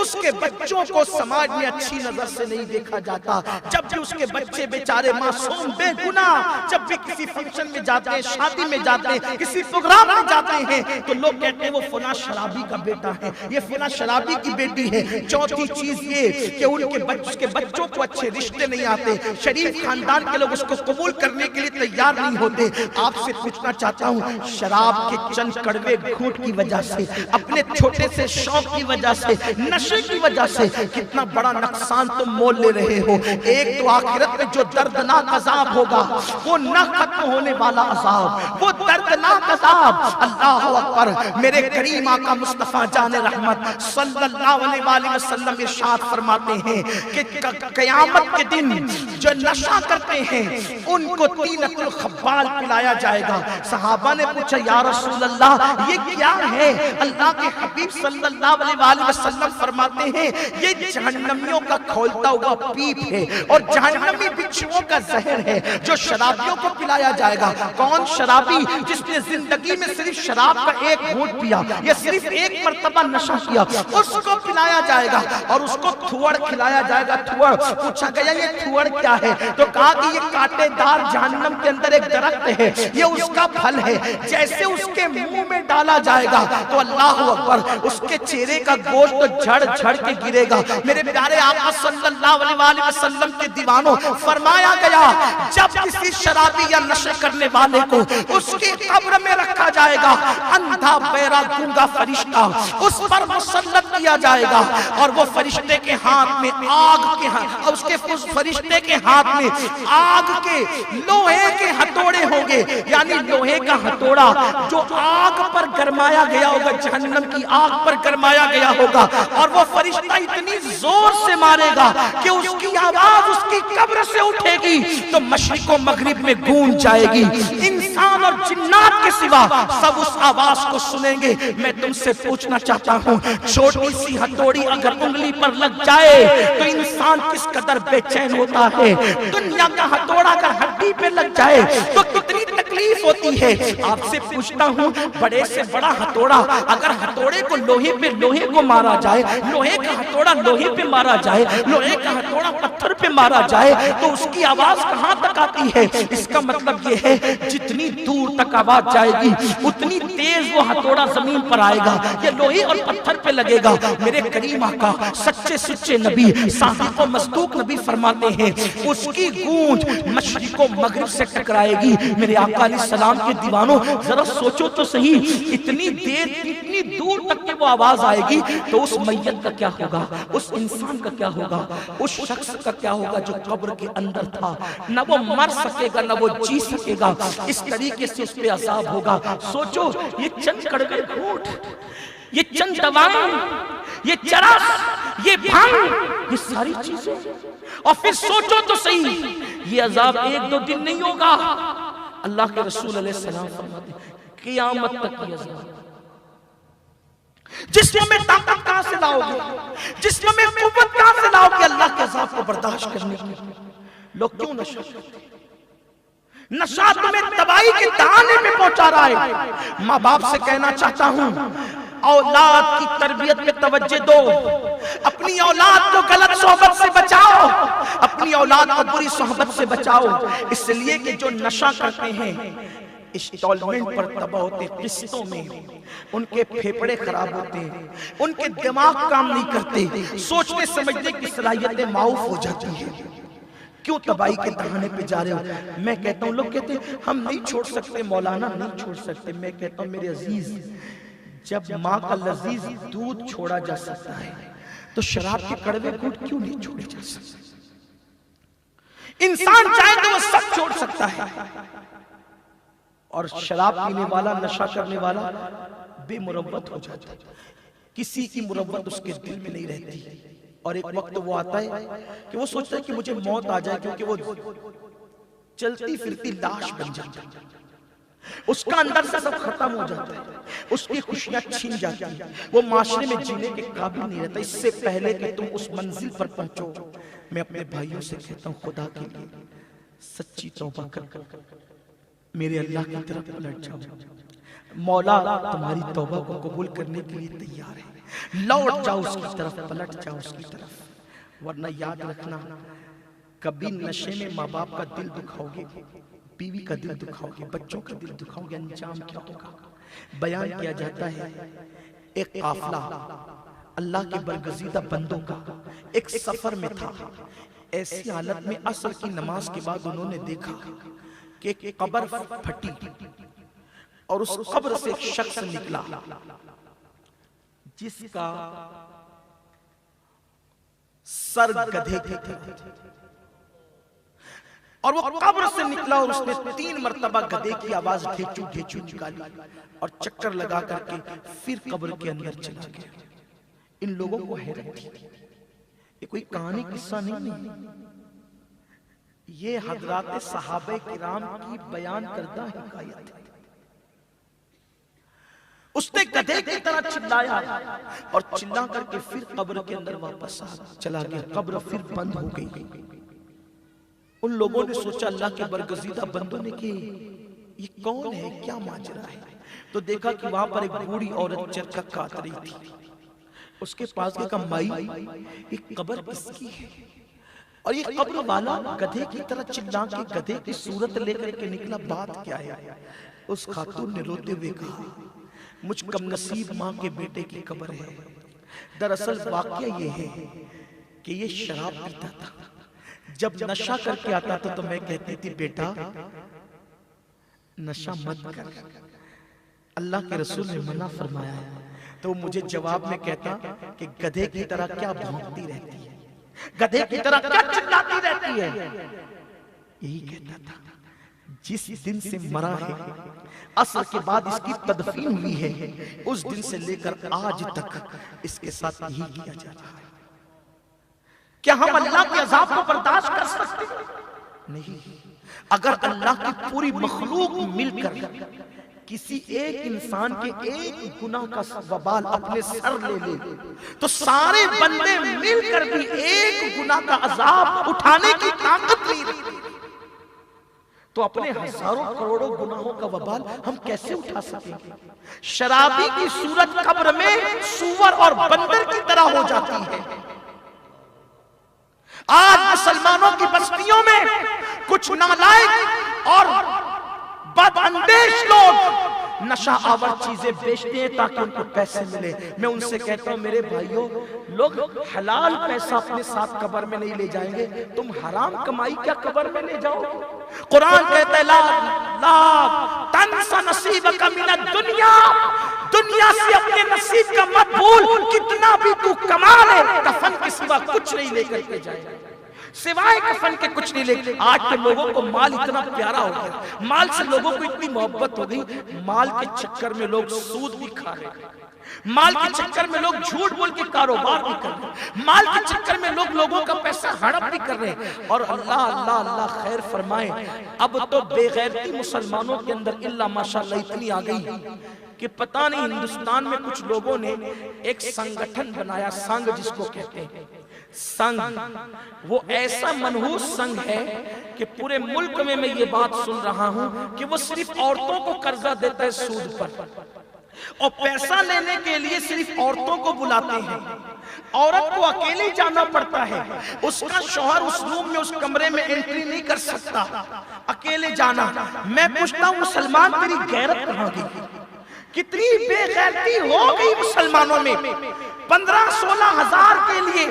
उसके बच्चों को समाज में अच्छी नजर से नहीं देखा जाता। जब भी उसके बच्चे बेचारे मासूम बेगुनाह जब भी किसी फंक्शन में जाते हैं, शादी में जाते हैं, किसी प्रोग्राम में जाते हैं, तो लोग कहते हैं वो फला शराबी का बेटा है, ये फला शराबी की बेटी है। चौथी चीज ये कि उसके बच्चों को अच्छे रिश्ते नहीं आते, शरीफ खानदान के लोग उसको कबूल करने के लिए तैयार नहीं होते। आपसे पूछना चाहता हूँ, शराब के चंद कड़वे घूंट की वजह से, अपने छोटे से शौक की वजह से, नशे की वजह से कितना बड़ा नुकसान तुम मोल ले रहे हो। एक तो आखिरत में जो दर्दनाक अजाब होगा वो न खत्म होने वाला अजाब, वो दर्दनाक अजाब। अल्लाह अकबर। मेरे करीम आका मुस्तफा जान रहमत सल्लल्लाहु अलैहि वसल्लम इरशाद फरमाते हैं कि क़यामत के दिन जो नशा करते हैं उनको तीनतुल खब्बाल पिलाया जाएगा। सहाबा ने पूछा, या रसूल अल्लाह ये क्या है? अल्लाह के हबीब सल्लल्लाहु अलैहि वसल्लम फरमाते हैं ये जहन्नमियों का खोलता हुआ पीप है और जहन्नमी बिच्छुओं का जहर है जो शराबियों को पिलाया जाएगा। कौन शराबी? जिसने जिंदगी में सिर्फ शराब का एक घूंट पिया या सिर्फ एक मर्तबा नशा किया, उसको पिलाया जाएगा और उसको थुअड़ खिलाया जाएगा। थुअड़। पूछा गया ये थुअड़ क्या है? तो कहा कि ये कांटेदार जहन्नम के अंदर एक दरख्त है, ये उसका फल है। जैसे उसके मुंह में डाला जाएगा तो अल्लाह अकबर, उसके चेहरे का गोश्त तो झड़ झड़ के गिरेगा। मेरे प्यारे आका सल्लल्लाहु अलैहि वसल्लम के दीवानों, फरमाया गया जब किसी शराबी या नशे करने वाले को उसकी कब्र में रखा जाएगा, अंधा बहरा गूंगा फरिश्ता उस पर मुसल्लत किया जाएगा और वो फरिश्ते के हाथ में आग के हाथ, उसके उस फरिश्ते के हाथ में आग के लोहे के हथौड़े होंगे, यानी लोहे का हथौड़ा जो आग पर गरमाया गया होगा, जहन्नम की आग पर गरमाया गया होगा और वो फरिश्ता इतनी जोर से मारेगा कि उसकी आवाज उसकी कब्र से उठेगी तो मशरिक और मगरिब में गूंज जाएगी। इंसान और जिन्नात के सिवा सब उस आवाज को सुनेंगे। मैं तुमसे पूछना चाहता हूँ, छोटी सी हथौड़ी अगर उंगली पर लग जाए तो इंसान किस कदर बेचैन होता है। दुनिया का हथौड़ा अगर हड्डी पे लग जाए तो कितनी तकलीफ होती है। आपसे पूछता हूँ, बड़े से बड़ा हथौड़ा अगर हथौड़े को लोहे पे लोहे को मारा जाए, लोहे का हथौड़ा लोहे पे मारा जाए, लोहे का हथौड़ा पत्थर पे मारा जाए तो उसकी आवाज कहां तक आती है? इसका मतलब ये है जितनी दूर तक आवाज जाएगी उतनी तेज वो हथौड़ा जमीन पर आएगा, ये लोहे और पत्थर पे लगेगा। मेरे करीम आका सच्चे सुच्चे नबी सादिक और मसदूक नबी फरमाते हैं उसकी गूंज मशरिक और मगरिब से टकराएगी। मेरे आका अलैहिस्सलाम के दीवानों, जरा सोचो तो सही, इतनी देर इतनी दूर तक की वो आवाज आएगी तो उस मैयत का क्या होगा, उस इंसान का क्या होगा, उस शख्स का क्या होगा जो कब्र के अंदर था। न वो मर सकेगा न वो जी सकेगा, इस तरीके से उस पे अजाब होगा। सोचो, ये चंद कड़वे घूंट, ये चंद दवाएं, ये चरस, ये भांग, ये सारी चीजें, और फिर सोचो तो सही ये अजाब एक दो दिन नहीं होगा। अल्लाह के रसूल अलैहिस्सलाम फरमाते हैं क़यामत तक ये अजाब। जिस्म में ताकत कहां से लाओगे, जिस्म में कुव्वत कहां से लाओगे अल्लाह के अजाब को बर्दाश्त करने के लिए? लोग क्यों नशा करते? नशा तुम्हें तबाही के दाने में पहुंचा रहा है। माँ बाप से कहना चाहता हूं, औलाद की तरबियत में तवज्जो दो, अपनी औलाद को गलत सोहबत से बचाओ, अपनी औलाद को बुरी सोहबत से बचाओ। इसलिए कि जो नशा करते हैं इंस्टॉलमेंट पर तबाह होते, किस्तों में उनके फेफड़े खराब होते हैं, उनके दिमाग काम नहीं करते, सोचने समझने की सलाहियतें माऊफ हो जाती है। क्यों तबाही के दहाने पे जा रहे हो? मैं कहता हूँ, लोग कहते हैं हम नहीं छोड़ सकते, मौलाना नहीं छोड़ सकते। मैं कहता हूँ मेरे अजीज, जब माँ का लजीज दूध छोड़ा जा सकता है तो शराब के कड़वे घूंट क्यों नहीं छोड़े जा सकते? इंसान चाहे तो वो सब छोड़ सकता है, और शराब पीने वाला, नशा करने वाला बेमुरव्वत हो जाता है, किसी की मुरव्वत उसके दिल में नहीं रहती। और एक वक्त वो आता है कि वो सोचता है कि मुझे मौत आ जाए, क्योंकि वो चलती फिरती लाश बन जाता है, उसका अंदर से सब खत्म हो जाता है, उसकी खुशियां छीन जाती है, वो माशरे में जीने के काबिल नहीं रहता। इससे पहले कि तुम उस मंजिल पर पहुंचो, मैं अपने भाइयों से कहता हूँ, खुदा के लिए सच्ची तौबा कर मेरे अल्लाह की तरफ पलट जाओ, मौला तुम्हारी तौबा को कबूल करने के लिए तैयार है। लौट जाओ उसकी तरफ, पलट जाओ उसकी तरफ, वरना याद रखना कभी नशे में माँ बाप का दिल दुखाओगे, बीवी का दिल दुखाओगे, बच्चों का दिल दुखाओगे, अंजाम क्या होगा। बयान किया जाता है एक काफिला अल्लाह के बरगजीदा बंदों का एक सफर में था। ऐसी हालत में असर की नमाज के बाद उन्होंने देखा कि एक कब्र फटी और उस कब्र से एक शख्स निकला जिसका सर गधे की तरह, और वो कब्र से निकला और उसने 3 मरतबा गधे की आवाज ढेचू ढेचू निकाली और चक्कर लगा करके फिर कब्र के अंदर चला गया। इन लोगों को हैरत थी, ये कोई कहानी किस्सा नहीं है, ये हजरात सहाबे किराम की बयान करदा हिकायत है। उसने गधे की तरह चिल्लाया और चिल्ला करके फिर कब्र के अंदर वापस चला गया। कब्र फिर बंद हो गई। उन लोगों ने सोचा अल्लाह के बरगजीदा बंदों ने कि ये कौन है, क्या माजरा है। तो देखा कि वहां पर एक बूढ़ी औरत चरखा काट रही थी। उसके पास गया, माई ये कब्र किसकी है? और ये कब्र वाला गधे की तरह चिल्ला के गधे की सूरत लेकर के निकला, बात क्या है? उस खातून ने रोते हुए कहा, मुझ कमनसीब माँ के बेटे की कब्र है। दरअसल वाकया ये है कि ये शराब पीता था, जब नशा करके आता था तो मैं कहती थी बेटा नशा मत कर, अल्लाह के रसूल ने मना फरमाया है। तो मुझे जवाब में कहता कि गधे की तरह क्या भौंकती रहती है, गधे की तरह क्या चिल्लाती रहती है। यही कहता था। जिस दिन से मरा है, असर के बाद इसकी तदफीन हुई है, उस दिन से लेकर आज तक इसके साथ यही किया जा रहा है। क्या हम अल्लाह के अज़ाब को बर्दाश्त कर सकते हैं? नहीं। अगर अल्लाह की पूरी मखलूक मिलकर किसी एक इंसान के एक गुनाह का वबाल अपने सर ले ले, तो सारे बंदे मिलकर भी एक गुनाह का अज़ाब उठाने की ताकत नहीं रखते, तो अपने हजारों करोड़ों गुनाहों का वबाल हम कैसे उठा सकेंगे? शराबी की सूरत कब्र में सूअर और बंदर की तरह हो जाती है। आज मुसलमानों की बस्तियों में कुछ नालायक और बदअंदेश लोग नशा आवर चीजें बेचते हैं ताकि उनको पैसे मिले। मैं उनसे कहता हूं मेरे भाइयों, लोग हलाल पैसा अपने साथ कब्र में नहीं ले जाएंगे, तुम हराम कमाई क्या कब्र में ले जाओगे? कुरान कहता है ला तंसा नसीबक मिनद दुनिया, दुनिया से अपने नसीब का मत भूल, कितना भी तू कमा ले कफन के सिवा कुछ नहीं लेकर के जाएगा, सिवाय कफन के कुछ नहीं लेके। आज के लोगों को माल इतना प्यारा हो गया, माल से लोगों को इतनी मोहब्बत हो गई, माल के चक्कर में लोग सूद भी खा रहे हैं, माल के चक्कर में लोग झूठ बोल के कारोबार भी कर रहे हैं, माल के चक्कर में लोग लोगों का पैसा हड़प भी कर रहे हैं। और अल्लाह अल्लाह अल्लाह खैर फरमाए, अब तो बेगैरती मुसलमानों के अंदर इल्ला माशाअल्लाह इतनी आ गई कि पता नहीं हिंदुस्तान में कुछ लोगों ने एक संगठन बनाया, संघ जिसको कहते हैं संघ। वो ऐसा मनहूस संघ है कि पूरे मुल्क में मैं ये बात सुन रहा हूं कि वो सिर्फ औरतों को कर्जा देता है सूद पर, और पैसा लेने के लिए सिर्फ औरतों को बुलाते हैं। औरत को अकेले जाना पड़ता है, उसका शौहर उस रूम में उस कमरे में एंट्री नहीं कर सकता, अकेले जाना। मैं पूछता हूं मुसलमान तेरी गैरत कहां गई? कितनी बेगैरती हो गई मुसलमानों में। 15-16 हजार के लिए,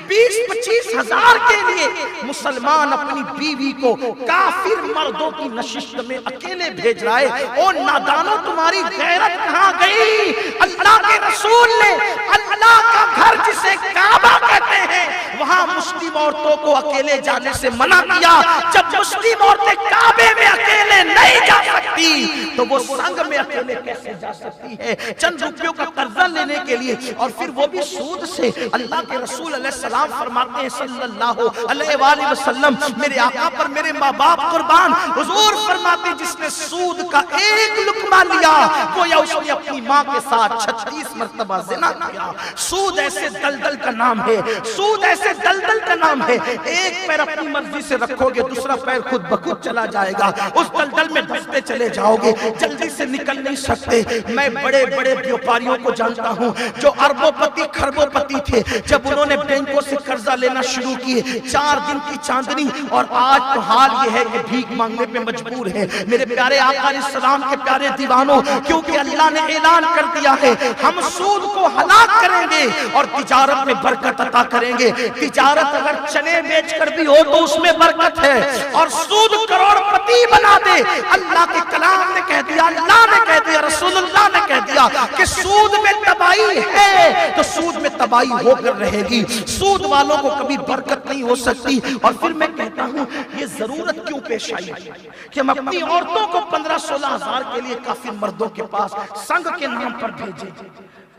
20-25 हजार के लिए मुसलमान अपनी बीवी को काफिर मर्दों की नशिस्त में अकेले भेज रहा है। और नादानों तुम्हारी गैरत कहां गई? अल्लाह के रसूल ने अल्लाह का घर जिसे काबा कहते हैं वहां मुस्लिम औरतों को अकेले जाने से मना किया। जब मुस्लिम औरतें काबे में अकेले नहीं जा सकती तो वो संघ में अकेले कैसे जा सकती है? चंद रुपयों का कर्जा लेने के लिए, और फिर वो भी सूद से। अल्लाह के रसूल अलैहिस्सलाम फरमाते हैं सल्लल्लाहु अलैहि वसल्लम, मेरे आका पर मेरे माँ बाप कुर्बान, हुजूर फरमाते जिसने सूद का एक लुकमा लिया गोया उसने अपनी माँ के साथ 36 मरतबा जिना किया। सूद ऐसे दलदल का नाम है, सूद ऐसे दलदल का नाम है। एक पैर अपनी मर्जी से रखोगे, दूसरा पैर खुद ब खुद चला जाएगा, उस दलदल में धंसते चले जाओगे। जल्दी से निकल नहीं सकते। मैं बड़े बड़े व्यापारियों को जानता हूं जो अरबोपति खरबोपति थे, जब उन्होंने बैंकों से कर्जा लेना शुरू किए, 4 दिन की चांदनी, और आज तो हाल ये है कि भीख मांगने पे मजबूर है। मेरे प्यारे आका अलैहिस्सलाम के प्यारे दीवानों, क्योंकि अल्लाह ने ऐलान कर दिया है हम सूद को हलाक करेंगे और तिजारत में बरकत अता करेंगे। तिजारत अगर चने बेचकर भी हो तो उसमें बरकत है, और सूद करोड़पति बना दे। अल्लाह के कलाम ने कह दिया, अल्लाह ने कह दिया, रसूलुल्लाह ने कह दिया कि सूद में तबाही है तो सूद में तबाही होकर रहेगी। सूद वालों को कभी बरकत नहीं हो सकती। और फिर मैं कहता हूं ये जरूरत क्यों पेश आई कि हम अपनी औरतों को 15-16 हजार के लिए काफी मर्दों के पास संघ के नाम पर भेजें।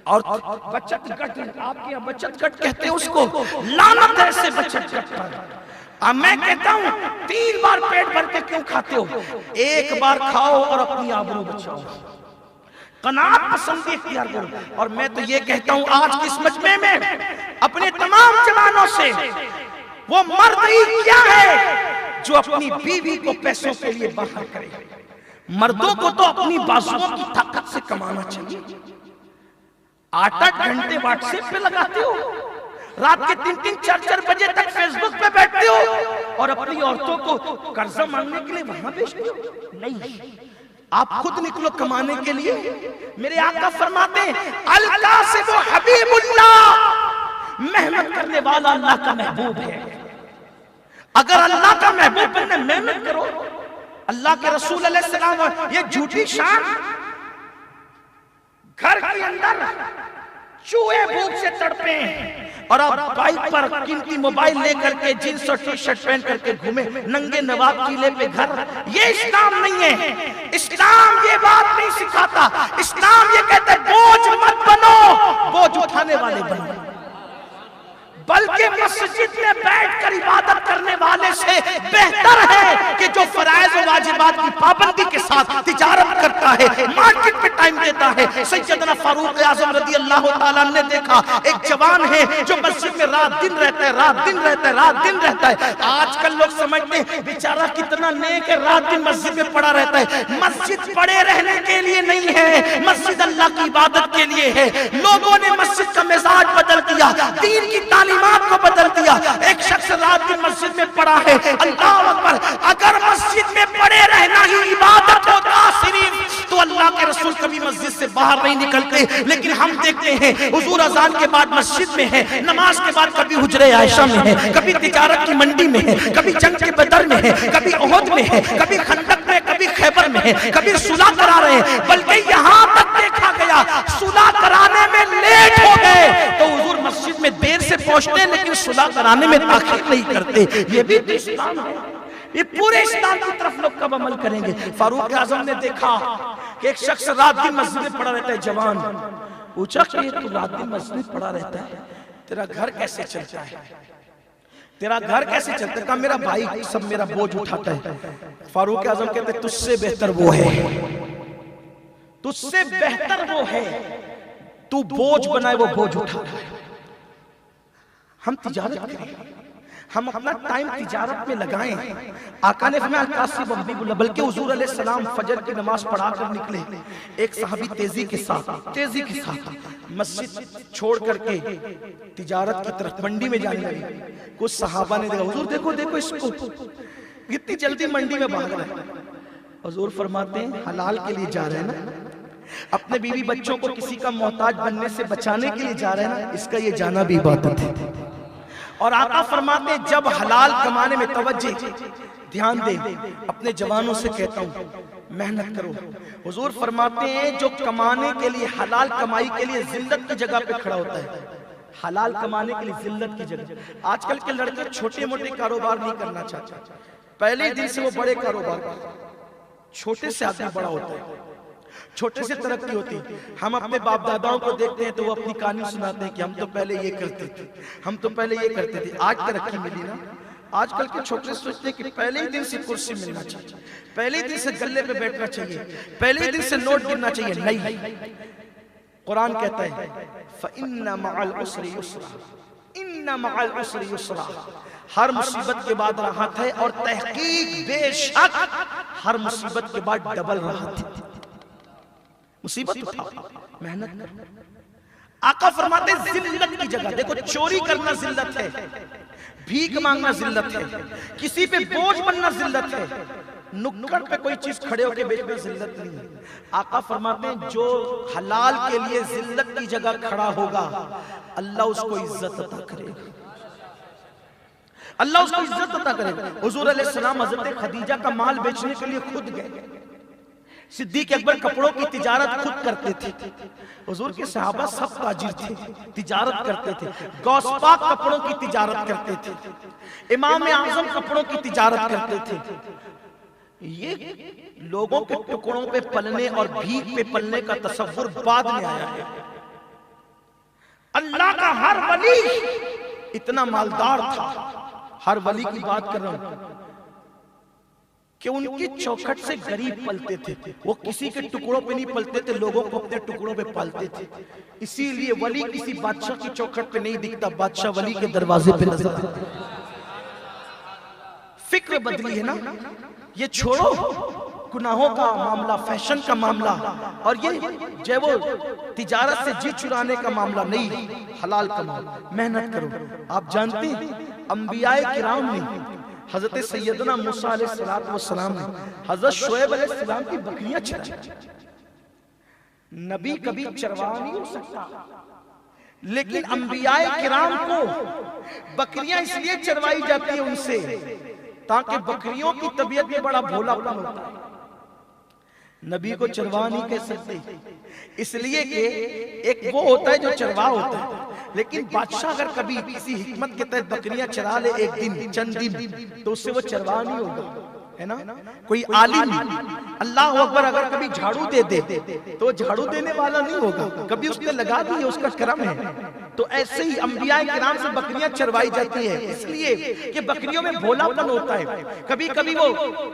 और बचत गट, आपके यहाँ बचत गट कहते हैं उसको, लानत है ऐसे बचत गट पर। अब मैं कहता हूं 3 बार पेट भर के क्यों खाते हो? एक बार खाओ और अपनी आबरू बचाओ, कनात पसंदी इख्तियार करो। और मैं तो ये कहता हूं आज की इस मजमे में अपने तमाम जवानों से, वो मर्द ही क्या है जो अपनी बीवी को पैसों के लिए बाहर करे? मर्दों को तो अपनी बाजुओं की ताकत से कमाना चाहिए। 8-8 घंटे व्हाट्सएप पे लगाते हो, रात के 3-3, 4-4 बजे तक फेसबुक पे बैठते हो, और अपनी औरतों को कर्जा मांगने के लिए वहां भेजते हो। नहीं, आप खुद निकलो कमाने के लिए। मेरे आका फरमाते हैं अलका से वो हबीबुल्लाह, मेहनत करने वाला अल्लाह का महबूब है। अगर अल्लाह का महबूब बनने मेहनत करो। अल्लाह के रसूल अलैहिस्सलाम, ये झूठी शान, घर के अंदर चूहे भूख से तड़पे और आप बाइक पर कीमती मोबाइल लेकर के जींस और टी-शर्ट पहन करके घूमे, नंगे नवाब किले पे घर। ये इस्लाम नहीं है। इस्लाम ये बात नहीं सिखाता। इस्लाम ये कहता है बोझ मत बनो, बोझ उठाने वाले बनो। बल्कि मस्जिद में बैठकर इबादत करने वाले से बेहतर है कि जो फराइज और वाजिबात की पाबंदी के साथ तिजारत करता है, मार्केट में टाइम देता है। सैयदना फारूक आज़म रज़ी अल्लाह तआला ने देखा एक जवान है जो मस्जिद में रात दिन रहता है, रात दिन रहता है, रात दिन रहता है। आजकल लोग समझते हैं बेचारा कितना नेक है, रात दिन मस्जिद में पड़ा रहता है। मस्जिद पड़े रहने के लिए नहीं है, मस्जिद अल्लाह की इबादत के लिए है। लोगों ने मस्जिद का मिजाज बदल दिया, दीन की तालीम को बदल दिया। एक शख्स रात दिन मस्जिद में पड़ा है, अल्लाह अकबर। अगर मस्जिद में पड़े रहना ही इबादत होता सिर्फ, तो अल्लाह के रसूल कभी मस्जिद से बाहर नहीं निकलते। लेकिन हम देखते हैं हुजूर अजान के बाद मस्जिद में है, नमाज के बाद कभी हुजरे आयशा में है, कभी तिजारत की मंडी में है, कभी जंग के बदर में है, कभी ओहद में है, कभी खंदक में, कभी खैबर में है, कभी सुलह करा रहे हैं। बल्कि यहाँ तक देखा गया सुलह कराने में लेट हो गए तो हुजूर मस्जिद में देर से पहुंचते, लेकिन सुलह कराने में ताखीर नहीं करते। ये भी इस्लाम है। ये पूरे इस्लाम की तरफ लोग कब अमल करेंगे? फारूक आजम ने देखा कि एक शख्स रात दिन मस्जिद में पड़ा रहता है, जवान। पूछा कि ये तू रात दिन मस्जिद में पड़ा रहता है, तेरा घर कैसे चलता है? तेरा घर कैसे चलता है? कहा मेरा भाई सब मेरा बोझ उठाता है। फारूक आजम कहते हैं तुझसे बेहतर वो है, तुझसे बेहतर वो है, तू बोझ बनाए वो बोझ उठा। हम तिजारत करें, हम अपना टाइम तिजारत में लगाएं। आका ने फरमाया कासिब हबीबुल्लाह, बल्कि हुजूर अलैहि सलाम फजर की नमाज पढ़ा कर निकले। एक सहाबी तेजी के साथ मस्जिद छोड़ करके तिजारत की तरफ मंडी में जाने लगे। कुछ सहाबा ने देखा, हुजूर देखो देखो इसको, कितनी जल्दी मंडी में भाग रहा है। हुजूर फरमाते हैं हलाल के लिए जा रहे हैं ना, अपने बीवी बच्चों को किसी का मोहताज बनने से बचाने के लिए जा रहे हैं ना, इसका ये जाना भी इबादत है। और आका फरमाते जब हलाल कमाने में तवज्जो ध्यान दे। अपने जवानों से कहता हूँ मेहनत करो। हुजूर फरमाते हैं जो कमाने के लिए, हलाल कमाई के लिए जिल्लत की जगह पे खड़ा होता है, हलाल कमाने के लिए जिल्लत की जगह। आजकल के लड़के छोटे मोटे कारोबार नहीं करना चाहते, पहले दिन से वो बड़े कारोबार, छोटे से आदमी बड़ा होता है, छोटे से तरक्की होती है। हम अपने बाप दादाओं को देखते हैं तो वो अपनी कहानी सुनाते हैं कि हम तो पहले ये करते थे, हम तो पहले ये करते थे, आज तरक्की मिली ना। आजकल के छोटे सोचते हैं कि पहले ही दिन से कुर्सी मिलना चाहिए, पहले ही दिन से गले पे बैठना चाहिए, पहले ही दिन से नोट गिनना चाहिए। नहीं, कुरान कहता है फइन्ना मअल उसरि युस्रा, इन्ना मअल उसरि युस्रा। हर मुसीबत के बाद राहत है, और तहकीक बेशक हर मुसीबत के बाद डबल राहत है। मुसीबत उठाओ, मेहनत करो। आका फरमाते जिल्लत की जगह देखो, चोरी करना जिल्लत है, भीख मांगना जिल्लत है, किसी पे बोझ बनना जिल्लत है, नुक्कड़ पे कोई चीज खड़े होकर बेचना जिल्लत नहीं है। आका फरमाते हैं जो हलाल के लिए जिल्लत की जगह खड़ा होगा अल्लाह उसको इज्जत अता करेगा, अल्लाह उसको इज्जत अता करेगा। हुजूर अलैहिस्सलाम हजरत खदीजा का माल बेचने के लिए खुद गए। सिद्दीक अकबर कपड़ों की तिजारत खुद करते थे। हुजूर के सहाबा सब ताजिर थे, तिजारत करते थे। गौस पाक कपड़ों की तिजारत करते थे, इमाम आजम कपड़ों की तिजारत करते थे। ये लोगों के टुकड़ों पे पलने और भीख पे पलने का तसव्वुर बाद में आया है। अल्लाह का हर वली इतना मालदार था, हर वली की बात कर रहा हूं कि उनकी चौखट से गरीब पलते थे। वो किसी के टुकड़ों पे नहीं पलते थे, लोगों को अपने टुकड़ों पे पालते थे। इसीलिए वली किसी बादशाह की चौखट पे नहीं दिखता, बादशाह वली के दरवाजे पे नजर आता। फिक्र बदली है ना, ये छोड़ो गुनाहों का मामला, फैशन का मामला और ये जो वो तिजारत से जी चुराने का मामला नहीं, हलाल कमाओ, मेहनत करो। आप जानते हैं अंबियाए किराम ने, हजरत सैयदना मूसा अलैहिस्सलाम ने हजरत शुएब अलैहिस्सलाम की बकरियां चराई। नबी कभी चरवा नहीं हो सकता, लेकिन अंबियाए किराम को बकरियां इसलिए चरवाई जाती है उनसे ताकि बकरियों की तबीयत में बड़ा भोलापन होता है। नबी को चरवा नहीं कह सकते, इसलिए कि एक वो होता है जो चरवा होता है, लेकिन बादशाह अगर कभी किसी हिकमत के तहत बकरियां चरा ले एक दिन चंद दिन, तो उससे वो चरवा नहीं होगा, है ना। कोई आलिम अल्लाह अकबर अगर कभी झाड़ू दे दे तो झाड़ू देने वाला नहीं होगा, कभी उसने लगा दी है, उसका करम है। तो ऐसे ही अंबिया किराम से बकरियां चरवाई जाती है, इसलिए कि बकरियों में भोलापन होता है। कभी कभी वो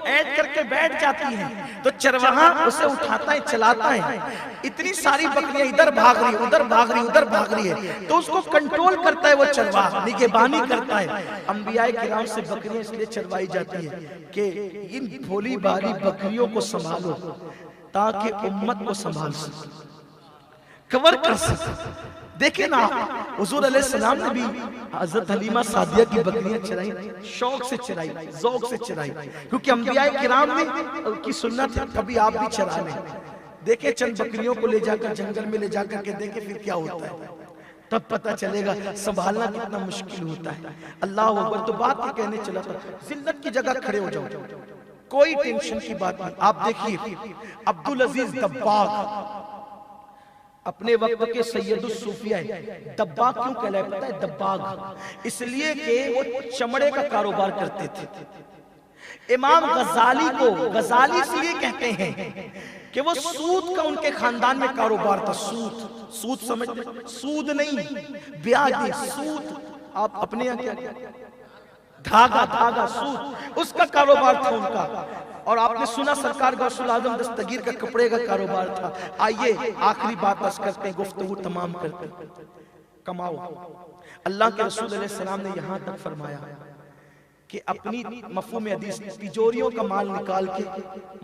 ऐड करके बैठ जाती हैं तो चरवाहा उसे उठाता है, चलाता है। इतनी सारी बकरियां इधर भाग रही, उधर भाग रही, उधर भाग रही है, तो उसको कंट्रोल करता है वो चरवाहा, निगहबानी करता है। अंबिया किराम से बकरियां इसलिए चरवाई जाती है कि इन भोली भाली बकरियों को संभालो ताकि उम्मत को संभाल सके, कवर कर सके। देखे ना, हुजूर अलैहिस्सलाम ने भी हजरत हलीमा सादिया की बकरियां चराई, शौक से चराई, ज़ौक से चराई, क्योंकि अंबिया किराम ने की सुन्नत है कभी आप भी चरा लें। देखे चंद बकरियों को ले जाकर जंगल में ले जाकर के देखे फिर क्या होता है, तब पता चलेगा संभालना कितना मुश्किल होता है। अल्लाह अकबर। तो बात ये कहने चला था, जिल्लत की जगह खड़े हो जाओ, कोई टेंशन की बात नहीं। आप देखिए अब्दुल अजीज दब्बाग अपने वक्त के सैयदुस सूफिया है। दब्बाग क्यों कहलाए पता है? दब्बाग इसलिए कि वो चमड़े का कारोबार करते थे। इमाम गजाली को गजाली इसलिए कहते हैं कि वो सूद का उनके खानदान में कारोबार था। सूद, सूद समझ, सूद नहीं ब्याज नहीं, सूद। आप अपने यहाँ क्या, धागा, धागा, सूद, उसका कारोबार था उनका। और आपने सुना सरकार गौसुल आजम दस्तगीर का कपड़े का कारोबार था। आइए आखिरी बात बस करते हैं, गुफ्तगू तमाम करते हैं। कमाओ। अल्लाह के रसूल अलैहि सलाम ने यहां तक फरमाया कि अपनी मफ़हूम हदीस तिजोरियों का माल निकाल के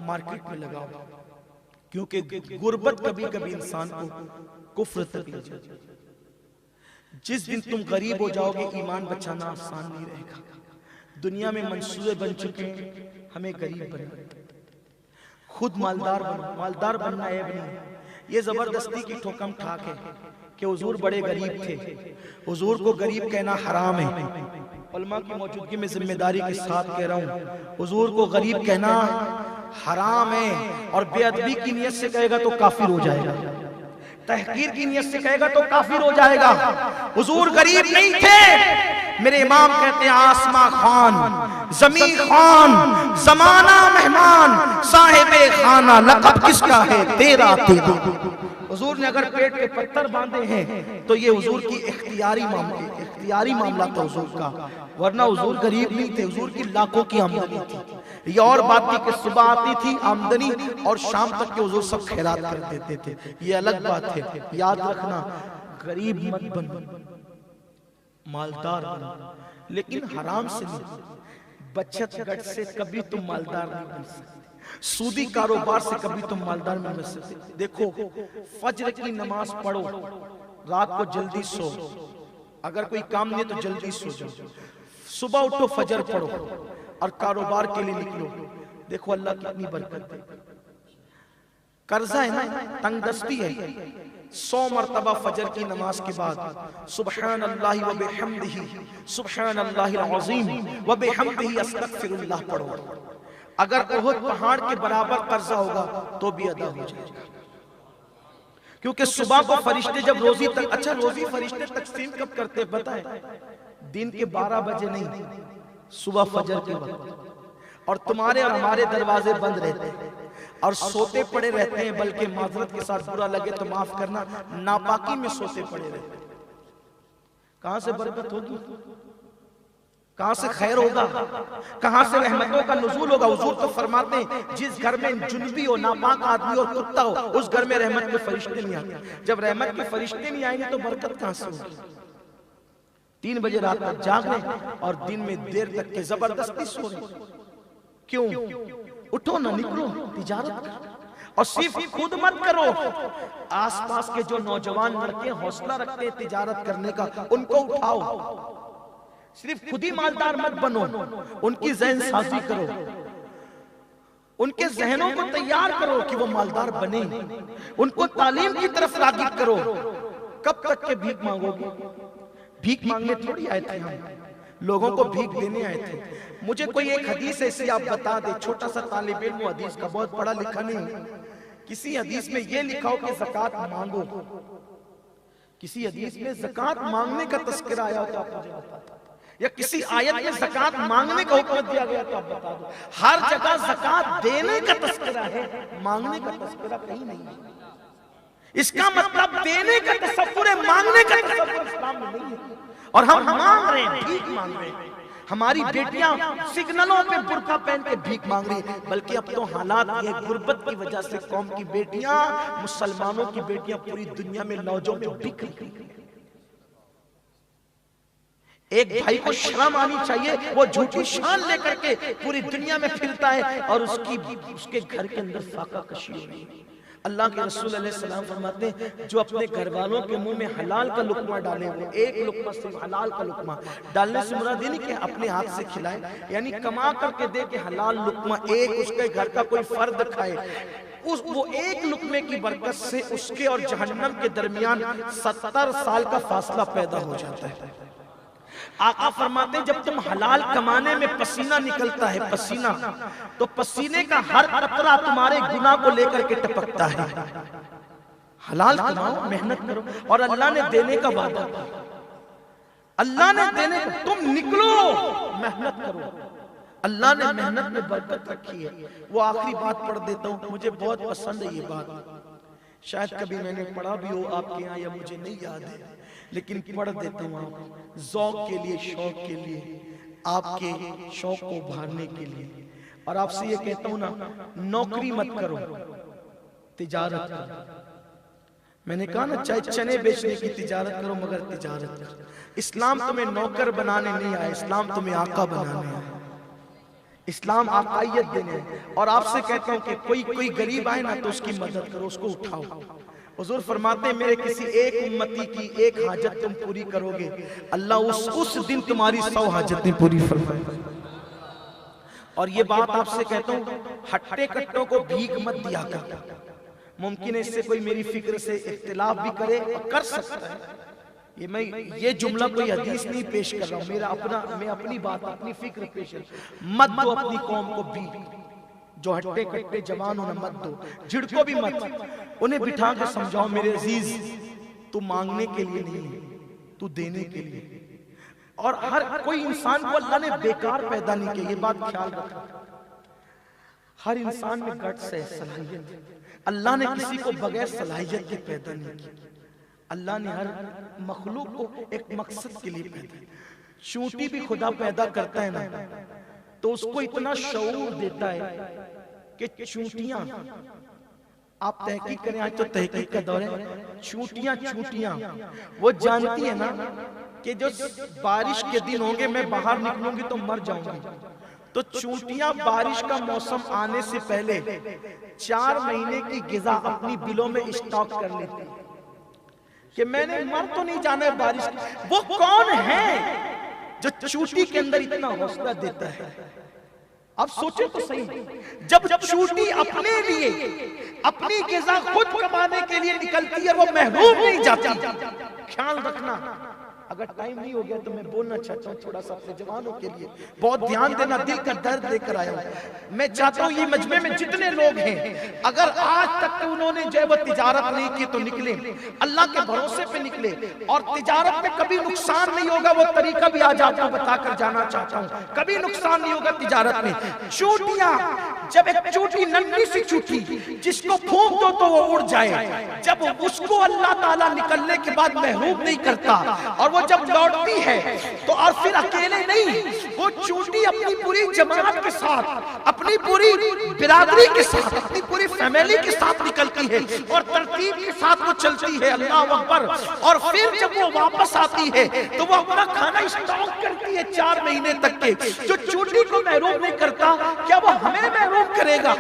मार्केट में लगाओ, क्योंकि गुर्बत कभी कभी इंसान को कुफ्र तक ले जाती है। जिस दिन तुम गरीब हो जाओगे ईमान बचाना आसान नहीं रहेगा। दुनिया में मंसूबे बन चुके हैं हमें गरीब बनना, खुद मालदार बनो। मालदार बनना ऐब नहीं, ये जबरदस्ती की ठोकम ठाक है कि हुजूर बड़े गरीब थे, हुजूर को गरीब कहना हराम है। उलमा की मौजूदगी में जिम्मेदारी के साथ कह रहा हूँ, हुजूर को गरीब कहना हराम है। और बेअदबी की नियत से कहेगा तो काफिर हो जाएगा, तहकीर की नियत से कहेगा तो काफिर हो जाएगा। हुजूर गरीब नहीं थे। मेरे इमाम कहते हैं आसमां खान, जमीन खान, जमाना मेहमान, साहिबे खाना, लक़ब किसका है? तेरा तेरा। हुजूर ने अगर पेट पे पत्थर बांधे हैं तो ये हुजूर की इख्तियारी मामला था हुजूर का, वरना हुजूर गरीब नहीं थे। हुजूर की लाखों की आमदनी थी। ये और बात थी कि सुबह आती थी आमदनी और शाम तक के हुजूर सब खैरात कर देते थे, ये अलग बात है। याद रखना, गरीब मत बनो, मालदार बनो, लेकिन हराम से नहीं। बचत गट से कभी तुम मालदार नहीं बन सकते। सूदी कारोबार से कभी तुम मालदार नहीं बन सकते। देखो, फज्र की नमाज पढ़ो, रात को जल्दी सो, अगर कोई काम नहीं है तो जल्दी सो जाओ, सुबह उठो फजर पढ़ो और कारोबार के लिए निकलो। देखो अल्लाह कितनी बरकत है। कर्जा है ना, तंगदस्ती है, 100 मरतबा फजर की नमाज के बाद सुबहान अल्लाह व बिहम्दिही सुबहान अल्लाहिल अज़ीम व बिहम्दिही अस्तगफिरुल्लाह पढ़ो। अगर उहुद पहाड़ के बराबर कर्जा होगा तो भी अदा हो जाएगा। क्योंकि सुबह को फरिश्ते जब रोजी तक, अच्छा रोजी फरिश्ते तकसीम कब करते पता है? दिन के 12 बजे नहीं, सुबह फजर के वक्त। और तुम्हारे और हमारे दरवाजे बंद रहते हैं और सोते पड़े रहते हैं, बल्कि माजरत के साथ बुरा लगे तो माफ करना, नापाकी में सोते पड़े रहते हैं। कहां से बरकत होगी, कहां से खैर होगा, कहां से रहमतों का नुज़ूल होगा? हुजूर तो फरमाते हैं जिस घर में जुनबी हो, नापाक आदमी और कुत्ता हो, उस घर में रहमत के फरिश्ते नहीं आते। जब रहमत के फरिश्ते नहीं आएंगे तो बरकत कहां से होगी? 3 बजे रात तक जाग रहे और दिन में देर तक के जबरदस्ती सो रहे। क्यों? उठो ना, निकलो, तिजारत करो। और सिर्फ खुद मत करो, आसपास के जो नौजवान लड़के हौसला रखते हैं तिजारत करने का, उनको उठाओ। सिर्फ खुद ही मालदार मत बनो, उनकी ज़हन साजी करो, उनके जहनों को तैयार करो कि वो मालदार बने, उनको तालीम की तरफ राग़िब करो। कब तक के भीख मांगोगे? भीख मांगने थोड़ी आए थे हम, लोगों को भीख देने आए थे। मुझे कोई एक हदीस ऐसी आप बता दे, छोटा सा तालिब इल्म हदीस का, बहुत पढ़ा लिखा नहीं, किसी हदीस में ये लिखा हो कि ज़कात मांगो, किसी हदीस में ज़कात मांगने का तस्करा आया हो तो आप मुझे बता दो, या किसी आयत में ज़कात मांगने का हुक्म दिया गया तो आप बता दो। हर जगह ज़कात देने का तस्करा है, मांगने का तस्करा कहीं नहीं है। इसका मतलब देने का तसव्वुर है, मांगने का तसव्वुर इस्लाम में नहीं है। और हम मांग रहे हैं, भीख मांग रहे हैं। हमारी बेटियां सिग्नलों पे बुर्का पहन के भीख मांग रही है, बल्कि अब तो हालात ये गुर्बत की वजह से कौम की बेटियां, मुसलमानों की बेटियां पूरी दुनिया में लौजों में बिक रही हैं। एक भाई को शर्म आनी चाहिए, वो झूठी शान लेकर के पूरी दुनिया में फिरता है और उसके घर के अंदर फाका कशी हो रही है। अल्लाह के रसूल अलैहि सलाम फरमाते हैं जो अपने घर वालों के मुंह में हलाल का लुकमा डाले, वो एक लुकमा सिर्फ हलाल का लुकमा डालने से मुराद नहीं कि अपने हाथ से खिलाए, यानी कमा करके दे के हलाल लुकमा एक उसके घर का कोई फर्द खाए, वो एक लुकमे की बरकत से उसके और जहन्नम के दरमियान 70 साल का फासला पैदा हो जाता है। आका फरमाते हैं जब तुम हलाल कमाने में पसीना निकलता है, पसीना, तो पसीने का हर कतरा तुम्हारे गुनाह को लेकर के टपकता है। हलाल कमाओ, मेहनत करो, और अल्लाह ने देने का वादा किया, अल्लाह ने देने का, तुम निकलो, मेहनत करो, अल्लाह ने मेहनत में बरकत रखी है। वो आखिरी बात पढ़ देता हूँ, मुझे बहुत पसंद है ये बात, शायद कभी मैंने पढ़ा भी हो आपके यहाँ या मुझे नहीं याद है, लेकिन पढ़ देता हूँ आप ज़ौक़ के लिए, शौक के लिए, आपके शौक को उभारने के लिए। और आपसे ये कहता हूँ ना, नौकरी मत करो, तिजारत करो। मैंने कहा ना, चाहे चने बेचने की तिजारत करो, मगर तिजारत करो। इस्लाम तुम्हें नौकर बनाने नहीं आया, इस्लाम तुम्हें आका बनाने आया, इस्लाम आकायत देने है। और आपसे कहता हूँ कि कोई गरीब आए ना तो उसकी मदद करो, उसको उठाओ। हुजूर फरमाते हैं मेरे किसी एक उम्मती की एक हाजत तुम पूरी करोगे, अल्लाह उस दिन तुम्हारी 100 हाजतें पूरी फरमाएगा। और ये बात आपसे कहता हूँ, हट्टे कट्टों को भीख मत दिया कर। मुमकिन है इससे कोई मेरी फिक्र से इख्तिलाफ भी करे, और कर सकता है, ये जुमला कोई हदीस नहीं पेश कर रहा हूँ, मैं अपनी बात, अपनी फिक्र पेश कर। मत दो अपनी कौम को भीख, जो हट्टे कट्टे जवान हो ना मत दो, झिड़को भी मत, उन्हें बिठा के समझाओ मेरे अजीज तू मांगने के लिए नहीं है, तू देने के लिए। और हर कोई इंसान को अल्लाह ने बेकार पैदा नहीं किया, ये बात ख्याल रखना। हर इंसान में गट्स है, सलाहियत है। अल्लाह ने किसी को बगैर सलाहियत के पैदा नहीं किया। अल्लाह ने हर मखलूक को एक मकसद के लिए पैदा किया। चूंटी भी खुदा पैदा करता है ना, तो उसको इतना शऊर देता है कि चूंटियां, आप तहकीक करें, आज तो तहकीक का दौर है, चूंटियां वो जानती है ना कि जो बारिश के दिन होंगे मैं बाहर निकलूंगी तो मर जाऊंगी, तो चूंटियां बारिश का मौसम आने से पहले 4 महीने की गिजा अपनी बिलों में स्टॉक कर लेती है कि मैंने मर तो नहीं जाना है बारिश। वो कौन है जो चूंटी के अंदर इतना हौसला देता है? आप सोचे तो सही, जब चूंटी अपने लिए अपनी गिजा खुद कमाने के लिए निकलती है, वो महरूम नहीं जाती। ख्याल रखना, अगर टाइम नहीं हो गया तो मैं बोलना चाहता हूँ थोड़ा सा अपने जवानों के लिए, बहुत ध्यान देना, दिल का दर्द लेकर आया हूँ। मैं चाहता हूँ ये मजमे में जितने लोग हैं, अगर आज तक उन्होंने जो है वो तिजारत नहीं की तो निकले, अल्लाह के भरोसे पे निकले, और तिजारत में कभी नुकसान नहीं होगा। वो तरीका भी आज आपको बताकर जाना चाहता हूँ, कभी नुकसान नहीं होगा तिजारत में। चूटियां, जब एक चूटी, नन्ही सी चूटी जिसको फूंक दो तो वो उड़ जाए, जब उसको अल्लाह ताला निकलने के बाद महरूम नहीं करता, और वो जब लौटती है तो और फिर अकेले नहीं, वो चूंटी अपनी पूरी जमात के साथ, अपनी पूरी बिरादरी के साथ, अपनी पूरी फैमिली के साथ निकलती है और तरतीब के साथ वो चलती है। अल्लाह अकबर। और फिर जब वो वापस आती है तो वो अपना खाना स्टॉक करती है 4 महीने तक के। जो चूंटी को महरूम नहीं करता, क्या वो हमें महरूम करेगा?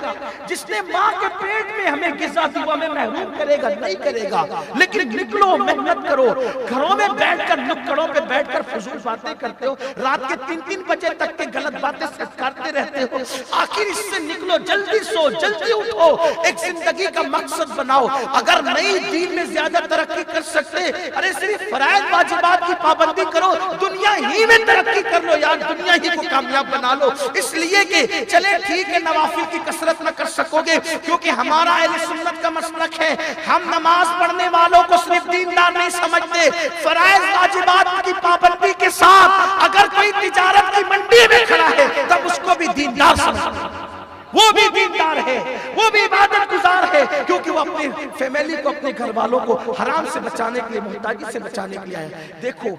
जिसने माँ के पेट में हमें गिज़ा दी वो हमें महरूम करेगा? नहीं करेगा। लेकिन निकलो, मेहनत करो, घरों में बैठकर नुक्कड़ों पे बैठकर फजूल बातें करते हो, रात के 3-3 बजे तक के गलत बातें करते रहते हो। आखिर इससे निकलो, जल्दी सो, जल्दी उठो, एक जिंदगी का मकसद बनाओ। अगर नई दीन में ज्यादा तरक्की कर सकते, अरे सिर्फ फराइज वाजिबात की पाबंदी करो, दुनिया ही में तरक्की कर लो यार, दुनिया ही को कामयाब बना लो। इसलिए कि चले ठीक है, नवाफिल की कसरत न कर सकोगे, क्योंकि हमारा अहले सुन्नत का मसलक है, हम नमाज पढ़ने वालों को सिर्फ दीनदार नहीं समझते। फराइज वाजिबात की पाबंदी के साथ अगर कोई तिजारत की मंडी में खड़ा है तब उसको भी दीनदार समझते, वो भी दीनदार है, वो भी इबादत गुजार है, क्योंकि वो अपनी फैमिली को, अपने घर वालों को हराम से बचाने के लिए, मुहताजी से बचाने के लिए आया। देखो,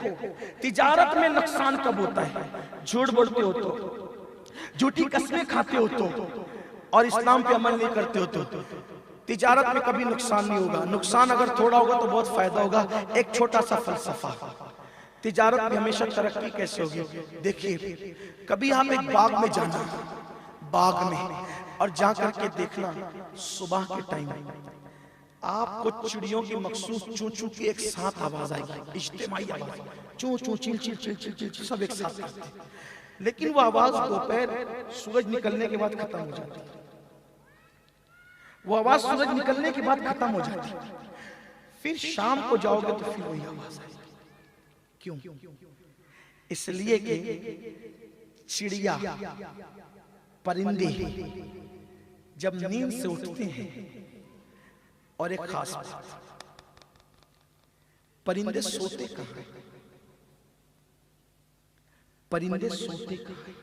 तिजारत में नुकसान कब होता है? झूठ बोलते हो तो, झूठी कस्में खाते हो तो, और इस्लाम पे अमल नहीं करते हो तो तिजारत में कभी नुकसान नहीं होगा। नुकसान अगर थोड़ा होगा तो बहुत फायदा होगा। एक छोटा सा फलसफा, तिजारत में हमेशा तरक्की कैसे होगी? देखिए, कभी आप एक बाग में जाना, बाग में, और जाकर के देखना सुबह के टाइम आपको चिड़ियों की मखसूस चू चू की एक साथ आवाज आएगी, इज्तिमाई आवाज, चू चू chill chill chill chill chill सब एक साथ आती है। लेकिन वो आवाज दोपहर सूरज निकलने के बाद खत्म हो जाती है। वो आवाज सूरज निकलने के बाद खत्म हो जाती है। फिर शाम को जाओगे तो फिर वही आवाज आएगी। क्यों? इसलिए कि चिड़िया, परिंदे जब नींद से उठते हैं, और एक खास बात, परिंदे सोते कहां हैं? परिंदे सोते कहां हैं?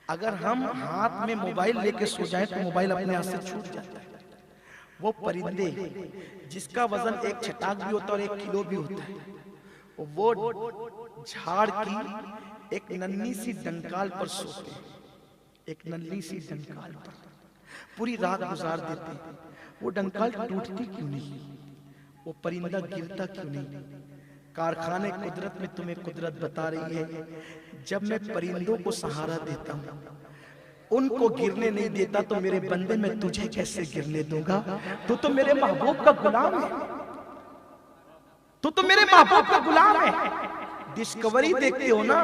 अगर हम हाथ में मोबाइल लेके सो जाए तो मोबाइल अपने हाथ से छूट जाता है। वो परिंदे जिसका वजन 1 छटाक भी होता है और 1 किलो भी होता है, वो झाड़ की एक नन्ही सी डंकाल पर सोते हैं, एक नन्ही सी डंकाल पर पूरी रात गुजार देते हैं। वो डंकाल टूटती क्यों नहीं? वो परिंदा गिरता क्यों नहीं? कारखाने कुदरत में तुम्हें कुदरत बता रही है, जब मैं परिंदों को सहारा देता हूं, उनको गिरने नहीं देता, तो मेरे बंदे मैं तुझे कैसे गिरने दूंगा? तू तो मेरे महबूब का गुलाम है, तू तो मेरे महबूब का गुलाम है। डिस्कवरी देखते हो ना,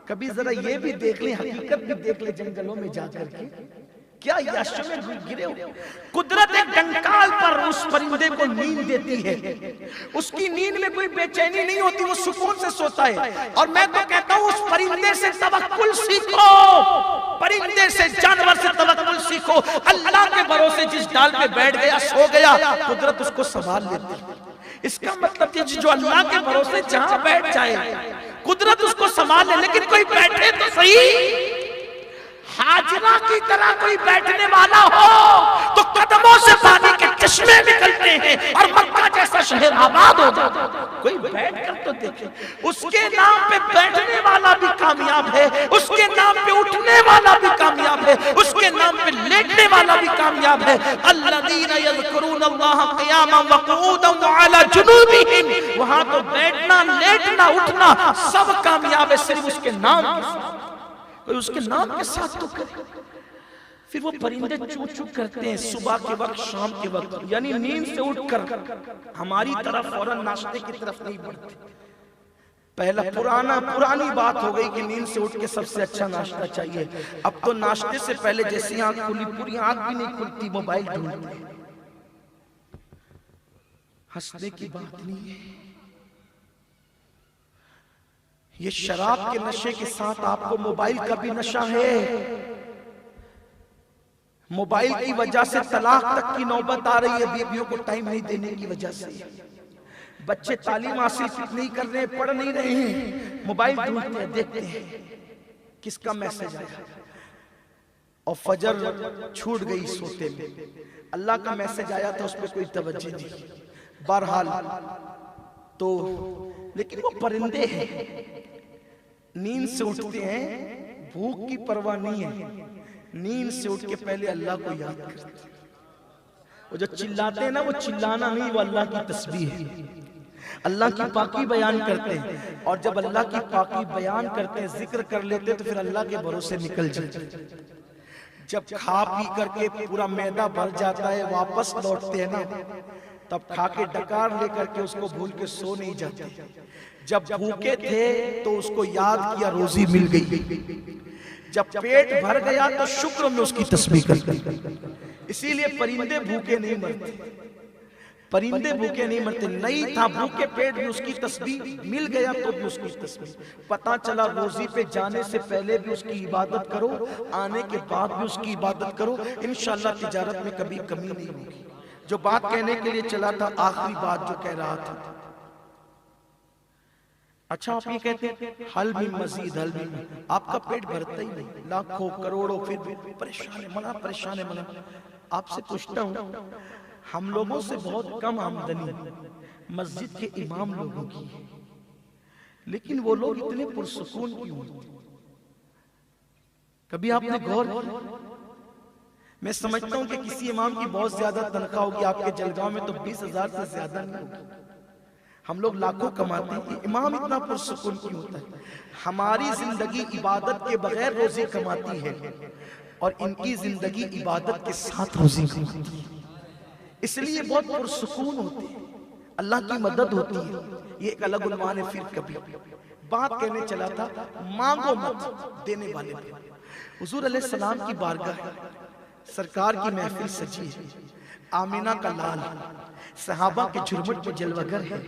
कभी जरा ये भी देख ले, हकीकत भी देख ले जंगलों में जाकर के, क्या यश में गिरे हो? कुदरत एक डंकाल पर उस परिंदे को नींद देती है, उसकी नींद में कोई बेचैनी नहीं होती, वो सुकून से सोता है। और मैं तो कहता हूं उस परिंदे से तवक्कुल सीखो, परिंदे से, जानवर से तवक्कुल सीखो। अल्लाह के भरोसे जिस डाल पे बैठ गया, सो गया, कुदरत उसको संभाल लेती है। इसका मतलब कि जो अल्लाह के भरोसे जहां बैठ जाए कुदरत उसको संभाल ले। लेकिन कोई बैठे तो सही, हाजरा की तरह कोई बैठने वाला हो तो कदमों से पानी के चश्मे निकलते हैं और मक्का जैसा शहर आबाद हो जाता है। कोई बैठ कर तो देखे, उसके नाम पे बैठने वाला भी कामयाब है, उसके नाम पे उठने वाला भी कामयाब है, उसके नाम पे लेटने वाला भी कामयाब है। अल्लज़ीना यज़कुरूनल्लाह क़ियामन व क़ुऊदन व अला जुनूबिहिम, वहां तो बैठना, लेटना, उठना सब कामयाब है, सिर्फ उसके नाम के साथ। कोई उसके नाम के साथ तो करे। फिर वो परिंदे चूं चूं करते हैं सुबह के वक्त, शाम के वक्त, यानी नींद से उठकर हमारी तरफ फौरन नाश्ते की तरफ नहीं बढ़ते। पहला पुरानी बात हो गई कि नींद से उठ के सबसे अच्छा नाश्ता चाहिए। अब तो नाश्ते से पहले जैसी आंख खुली, पूरी आंख भी नहीं खुलती, मोबाइल ढूंढते। हंसने की बात नहीं है, ये शराब के नशे के साथ आपको मोबाइल का भी नशा है। मोबाइल की वजह से तलाक तक की नौबत आ रही है, बीवियों को टाइम नहीं देने की वजह से। बच्चे तालीम हासिल नहीं कर रहे, पढ़ नहीं रहे हैं, मोबाइल ढूंढते हैं, देखते हैं किसका मैसेज आया, और फजर छूट गई सोते में, अल्लाह का मैसेज आया था, उस पर कोई तवज्जो नहीं। बहरहाल तो लेकिन वो परिंदे हैं, नींद से उठते हैं, भूख की परवाह नहीं है, नींद से उठ के पहले अल्लाह को याद करते हैं। वो जो चिल्लाते हैं ना, वो चिल्लाना नहीं, वो अल्लाह की तस्बीह है, अल्लाह की पाकी बयान करते हैं। और जब अल्लाह की पाकी बयान करते हैं, जिक्र कर लेते हैं, तो फिर अल्लाह के भरोसे निकल जाते हैं। जब खा पी करके पूरा मैदा भर जाता है, वापस लौटते हैं ना, तब खा के डकार लेकर के उसको भूल के सो नहीं जाते। जब भूखे थे तो उसको याद किया, रोजी मिल गई। जब पेट भर गया तो शुक्र में उसकी तस्बीह करते। इसीलिए परिंदे भूखे नहीं मरते, परिंदे भूखे नहीं मरते। नहीं था भूखे पेट भी उसकी तस्बीह, मिल गया तो भी उसकी तस्बीह। पता चला रोजी पे जाने से पहले भी उसकी इबादत करो, आने के बाद भी उसकी इबादत करो, इंशाअल्लाह तिजारत में कभी कमी नहीं होगी। जो बात कहने के लिए चला था, आखिरी बात जो कह रहा था, अच्छा आप ये कहते हैं हल भी मजीद, हल भी, आपका पेट भरता ही नहीं, लाखों करोड़ों, फिर भी परेशान है मना, परेशान है मना। आपसे पूछता हूं, हम लोगों से बहुत कम आमदनी मस्जिद के इमाम लोगों की है, लेकिन वो लोग इतने पुरसुकून क्यों होते? कभी आपने गौर किया? मैं समझता हूं कि किसी इमाम की बहुत ज्यादा तनख्वाह होगी, आपके जलगांव में तो 20,000 से ज्यादा नहीं होगी। हम लोग लाखों कमाते हैं, इमाम इतना पुरसुकून क्यों होता है? हमारी जिंदगी इबादत के बगैर रोजी कमाती है, और इनकी जिंदगी इबादत के साथ रोजी कमाती है, इसलिए बहुत पुरसुकून होते हैं, अल्लाह की मदद होती है। ये एक अलग उन्वान है। फिर कभी बात कहने चला था, मांगो मत, देने वाले पे। हुजूर अलैहिस्सलाम की बारगाह, सरकार की महफिल सजी है, आमीना का लाल सहाबा के झुरमुट में जलवागर है।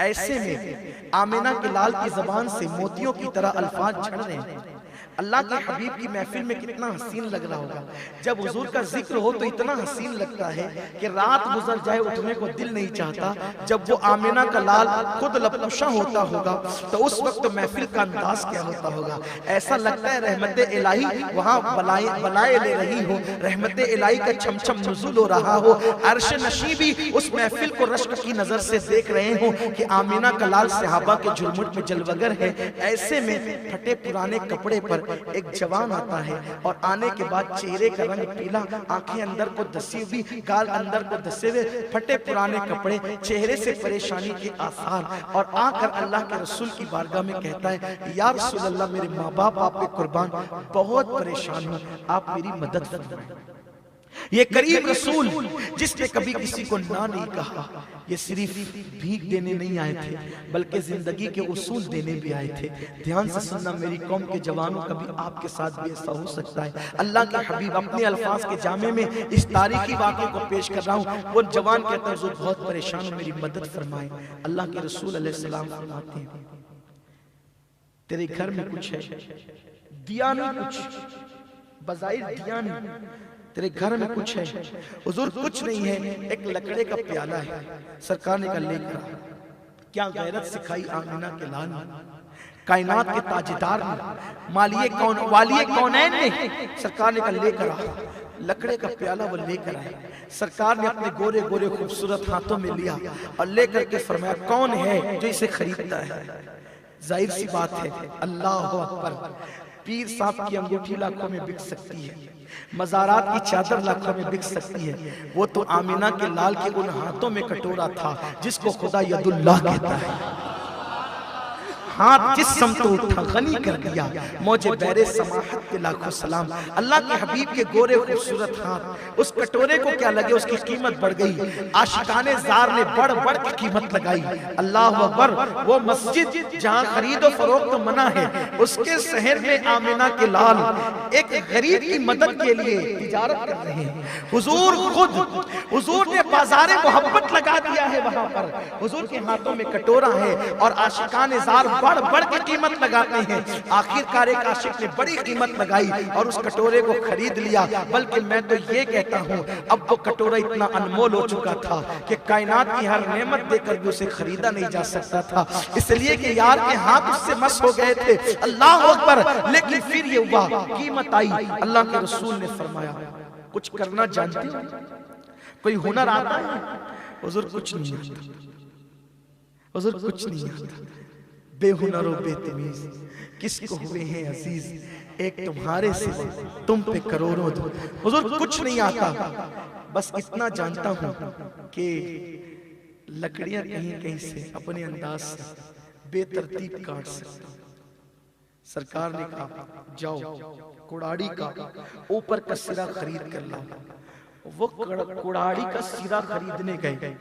ऐसे में आमीना के लाल की जबान से मोतियों की तरह अल्फाज झड़ रहे हैं। अल्लाह के हबीब की महफिल में कितना हसीन लग रहा होगा। जब हुजूर का जिक्र हो तो इतना हसीन लगता है कि रात गुजर जाए उठने को दिल नहीं चाहता। जब वो आमीना का लाल खुद लबकुशा होता होगा तो उस वक्त महफिल का अंदाज क्या होता होगा। ऐसा लगता है रहमत इलाही वहाँ बलाए ले रही हो, रहमत इलाही का छमछम नुज़ुल हो रहा हो, अर्श नशी भी उस महफिल को रश्क की नजर से देख रहे हो कि आमीना का लाल सहाबा के झुरमुट में जलवगर है। ऐसे में फटे पुराने कपड़े पर एक जवान आता है, और आने के बाद चेहरे का रंग पीला, आंखें अंदर को धसी हुई, गाल अंदर को धसे हुए, फटे पुराने कपड़े, चेहरे से परेशानी के आसार, और आकर अल्लाह के रसूल की बारगाह में कहता है, या रसूल अल्लाह, मेरे माँ बाप आप पे कुर्बान, बहुत परेशान हूँ, आप मेरी मदद फरमाएं। ये करीम रसूल जिसने कभी किसी को ना नहीं कहा, ये सिर्फ भीख देने नहीं आए थे बल्कि जिंदगी के उसूल देने भी आए थे। ध्यान से सुनना मेरी कौम के जवानों, कभी आपके साथ भी ऐसा हो सकता है। अल्लाह के हबीब अपने अल्फाज के जामे में इस तारीखी वाक़े को पेश कर रहा हूँ। वो जवान कहता है, बहुत परेशान हूँ, मेरी मदद फरमाए। अल्लाह के रसूल अलैहिस्सलाम फरमाते हैं, तेरे घर में कुछ है, दिया नहीं, कुछ बज़ाहिर दिया नहीं, तेरे घर में कुछ है। हुजूर कुछ नहीं है, एक लकड़े का प्याला है। सरकार ने कहा लेकर आ। क्या गैरत सिखाई आमीना के लाल ने, कायनात के ताजदार ने, वालिए कौनैन ने। सरकार ने कहा लेकर आ। लकड़े का प्याला वो लेकर आए। सरकार ने अपने गोरे गोरे खूबसूरत हाथों में लिया और लेकर के फरमाया, कौन है जो इसे खरीदता है? जाहिर सी बात है, अल्लाह अकबर। पीर साहब की अंगूठी लाखों में बिक सकती है, मज़ारात की चादर लाखों में बिक सकती है, वो तो आमीना के लाल के उन हाथों में कटोरा था जिसको खुदा यदुल्लाह कहता है। हाथ जिस समत उठा गनी कर दिया, मौजे बैरे समाहत के लाखों सलाम। अल्लाह के हबीब के गोरे खूबसूरत हाथ, उस कटोरे को क्या लगे, उसकी कीमत बढ़ गई। आशिकाने जार ने बढ़ बढ़ की कीमत लगाई। अल्लाह अकबर। वो मस्जिद जहां खरीदो फरोख्त मना है, उसके शहर में आमिना के लाल एक गरीब की मदद के लिए तिजारत कर रहे हैं। हुजूर खुद, हुजूर ने बाजारे मोहब्बत लगा दिया है वहां पर। हुजूर के हाथों में कटोरा है और आशिकाने जार बढ़ बढ़ की कीमत लगाते हैं। आखिरकार एक आशिक ने बड़ी कीमत लगाई और उस कटोरे को खरीद लिया। बल्कि मैं तो ये कहता हूं, अब वो कटोरा इतना अनमोल हो चुका था कि कायनात की हर नेमत देकर भी उसे खरीदा नहीं जा सकता था, इसलिए कि यार के हाथ उससे मस हो गए थे। अल्लाह अकबर। लेकिन फिर ये हुआ, कीमत आई। अल्लाह के रसूल ने फरमाया, कुछ करना जानते हो, कोई हुनर आता है? हुजूर कुछ नहीं आता, हुजूर कुछ नहीं आता। बेहुनर और बेतमीज किसको हुए हैं अजीज, एक तुम्हारे सिवा तुम पे करोड़ों दो। हुजूर कुछ नहीं आता, बस इतना जानता हूं कि लकड़ियां कहीं कहीं से अपने अंदाज से बेतरतीब काट सकता हूं। सरकार ने कहा, जाओ कुड़ाड़ी का ऊपर का सिरा खरीद कर लाओ। वो कुड़ाड़ी का सिरा खरीदने गए।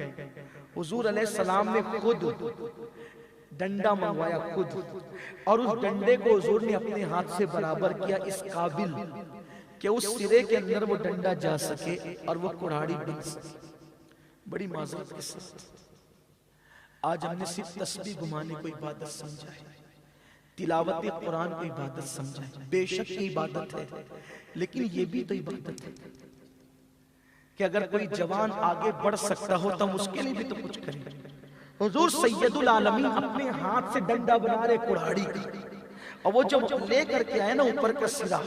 हुजूर अलैहिस्सलाम ने खुद डंडा मंगवाया खुद, और उस डंडे को हुजूर ने अपने हाथ से बराबर किया, इस काबिल कि उस सिरे के अंदर वो डंडा जा सके और वो कुड़ाड़ी बन सके। बड़ी माजरत के साथ आज हमने सिर्फ तस्बीह घुमाने को इबादत समझा है, तिलावत कुरान को इबादत समझा है। बेशक ये इबादत है, लेकिन ये भी तो इबादत है कि अगर कोई जवान आगे बढ़ सकता हो तो हम उसके लिए भी तो कुछ करें। हुजूर सैयदुल आलमीन अपने हाथ से डंडा बना रहे कुड़ाड़ी का, और वो जब लेकर के आए ना ऊपर का सिरा,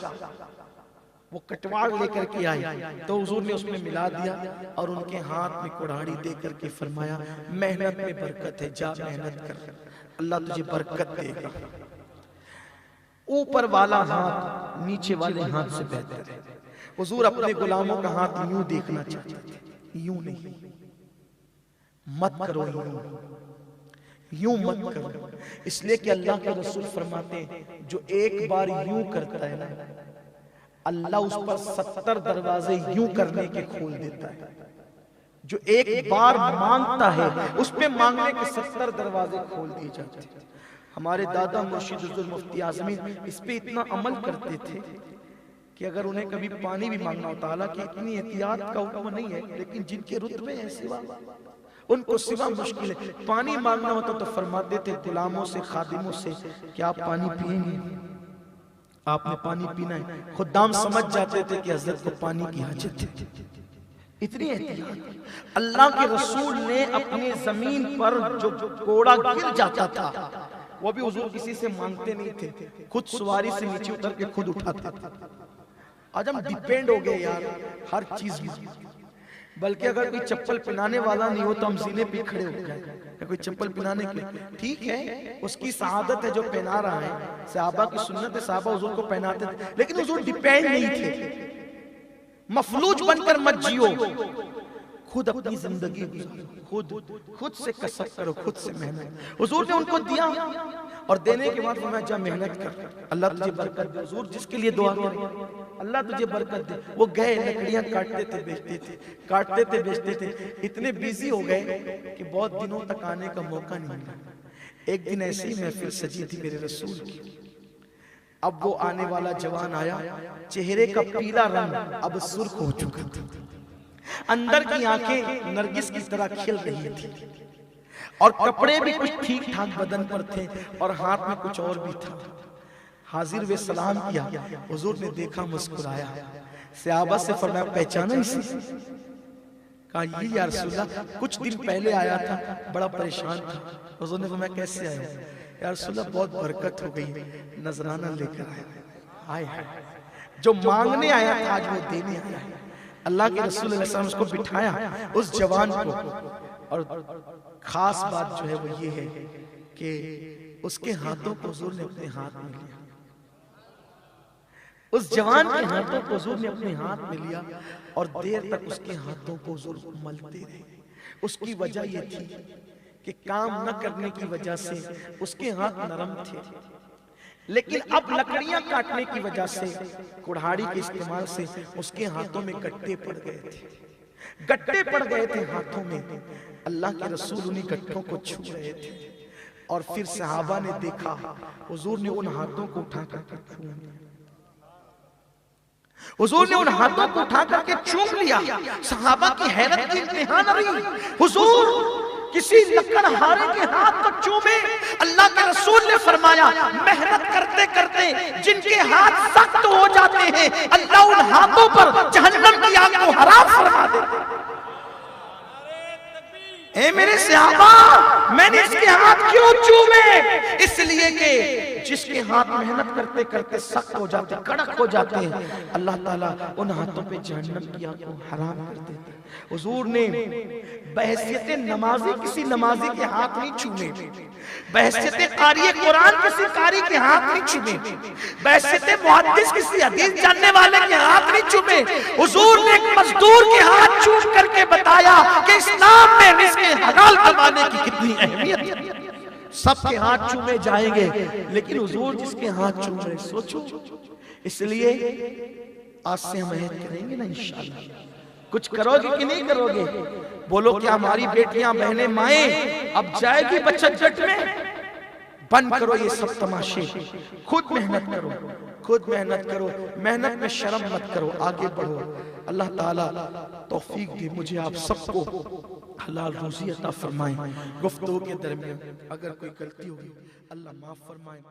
वो कटवाड़ लेकर के आए तो हुजूर ने उसमें मिला दिया और उनके हाथ में कुड़ाड़ी दे करके फरमाया, मेहनत में बरकत है, जा मेहनत कर, अल्लाह तुझे बरकत देगा। ऊपर वाला हाथ नीचे वाले हाथ से बेहतर है। हुजूर अपने गुलामों का हाथ यूं देखना चाहते थे, यूं नहीं। मत करो यूं मत करो, इसलिए कि अल्लाह के रसूल फरमाते हैं, जो एक बार यूं करता है ना, अल्लाह उस पर 70 दरवाजे यूं करने के खोल देता है। जो एक बार मांगता है उस पे मांगने के 70 दरवाजे खोल दिए जाते हैं। हमारे दादा मुर्शिद हुजूर मुफ्ती आज़मीन इस पे इतना अमल करते थे कि अगर उन्हें कभी पानी भी मांगना होता, हालांकि इतनी एहतियात का हुक्म नहीं है, लेकिन जिनके रुतबे हैं सिवा, उनको सिवा मुश्किल है, पानी मांगना होता तो फरमाते थे गुलामों से, खादिमों से, क्या आप पानी पिएंगे? आपने पानी पीना है। खुदाम समझ जाते थे कि हजरत को पानी की हाजत है। इतनी एहतियात। अल्लाह के रसूल ने अपनी जमीन पर जो कोड़ा गिर जाता था, वो भी हुजूर किसी से मांगते नहीं थे, खुद सवारी से नीचे उतर के खुद उठाते थे। आज हम डिपेंड हो गए यार हर चीज में, बल्कि अगर कोई चप्पल पहनाने वाला नहीं हो तो हम सीने पे खड़े हो गए। कोई चप्पल पहनाने के लिए ठीक है, उसकी शहादत है जो पहना रहा है, सहाबा की सुन्नत है, सहाबा हुजूर को पहनाते थे, लेकिन हुजूर डिपेंड नहीं थे। मफलूज बनकर मत जियो, खुद अपनी जिंदगी खुद से कसब करो, खुद से मेहनत। हुजूर ने उनको दिया और देने के बाद फरमाया, जा मेहनत कर, अल्लाह तुझे बरकत दे। हुजूर जिसके लिए दुआ करें, अल्लाह तुझे बरकत दे। वो गए, लकड़ियां काटते थे, बेचते थे, काटते थे, बेचते थे, इतने बिजी हो गए कि बहुत दिनों तक आने का मौका नहीं मिला। एक दिन ऐसी महफिल सजी थी मेरे रसूल की। अब वो आने वाला जवान आया, चेहरे का पीला रंग अब सुर्ख हो चुका था, अंदर की आंखें नरगिस की तरह खिल रही थी, और कपड़े भी कुछ ठीक ठाक बदन पर थे और हाथ में कुछ और भी था। हाजिर वे सलाम किया, हुजूर ने देखा, मुस्कुराया, सहाबा से फरमाया, पहचाना इसे? कहा, ये या रसूलल्लाह कुछ दिन पहले आया था, बड़ा परेशान था। हुजूर ने फरमाया, कैसे आया? या रसूलल्लाह बहुत बरकत हो गई, नजराना लेकर आया। हाय हाय, जो मांगने आया था आज वो देने आया है। अल्लाह के रसूल सल्लल्लाहु अलैहि वसल्लम उसको बिठाया, उस जवान को, और खास बात जो है वो ये है कि उसके हाथों को हुजूर ने अपने हाथ में लिया। उस जवान के हाथों को हुजूर ने अपने हाथ में लिया और देर तक उसके हाथों को हुजूर मलते रहे। उसकी वजह यह थी कि काम न करने की वजह से उसके हाथ नरम थे, लेकिन अब लकड़ियां काटने की वजह से, कुल्हाड़ी के इस्तेमाल से उसके हाथों में गट्टे पड़ गए थे, गट्टे पड़ गए थे हाथों में। अल्लाह के रसूल उन्हीं गट्टों को छू रहे थे और फिर सहाबा ने देखा हुजूर ने उन हाथों को उठा करके छू, हुजूर ने उन हाथों को उठा करके चूम लिया। सहाबा की हैरत की इंतहा न रही, हुजूर किसी लकड़हारे के हाथ को चूमे। अल्लाह के रसूल ने फरमाया मेहनत करते करते जिनके हाथ सख्त हो जाते हैं अल्लाह उन हाथों पर जहन्नम की आग को हराम फरमा देता है। ए मेरे सहाबा, मैंने इसके हाथ क्यों चूमे? इसलिए कि जिसके हाथ मेहनत करते करते सख्त हो जाते, कड़क हो जाते हैं, अल्लाह ताला उन हाथों पे जहन्नम की आग को हराम कर देते। हुजूर ने बहैसियत नमाजी किसी नमाजी के हाथ नहीं छूमे, बहैसियत कारी कुरान किसी कारी के हाथ नहीं छूमे, बहैसियत मुहद्दिस किसी हदीस जानने वाले के हाथ नहीं छूमे। हुजूर ने एक मजदूर के हाथ चूम करके बताया कि इस्लाम में रिज़्क़ हलाल कमाने की कितनी अहमियत है। सबके हाथ चूमे जाएंगे, लेकिन हुजूर जिसके हाथ चूम रहे, सोचो। इसलिए आज से हम अहद करेंगे ना इंशाअल्लाह, कुछ करोगे कि नहीं करोगे? बोलो क्या हमारी बेटियां बहनें माएं अब जाएगी बचत गट में? बंद करो ये सब तमाशे, खुद मेहनत करो, खुद मेहनत करो, मेहनत में शर्म मत करो, आगे बढ़ो। अल्लाह ताला तौफीक दे मुझे आप सबको, हलाल रोजी अता फरमाए। गुफ्तगू के दरमियान अगर कोई गलती होगी अल्लाह माफ फरमाए।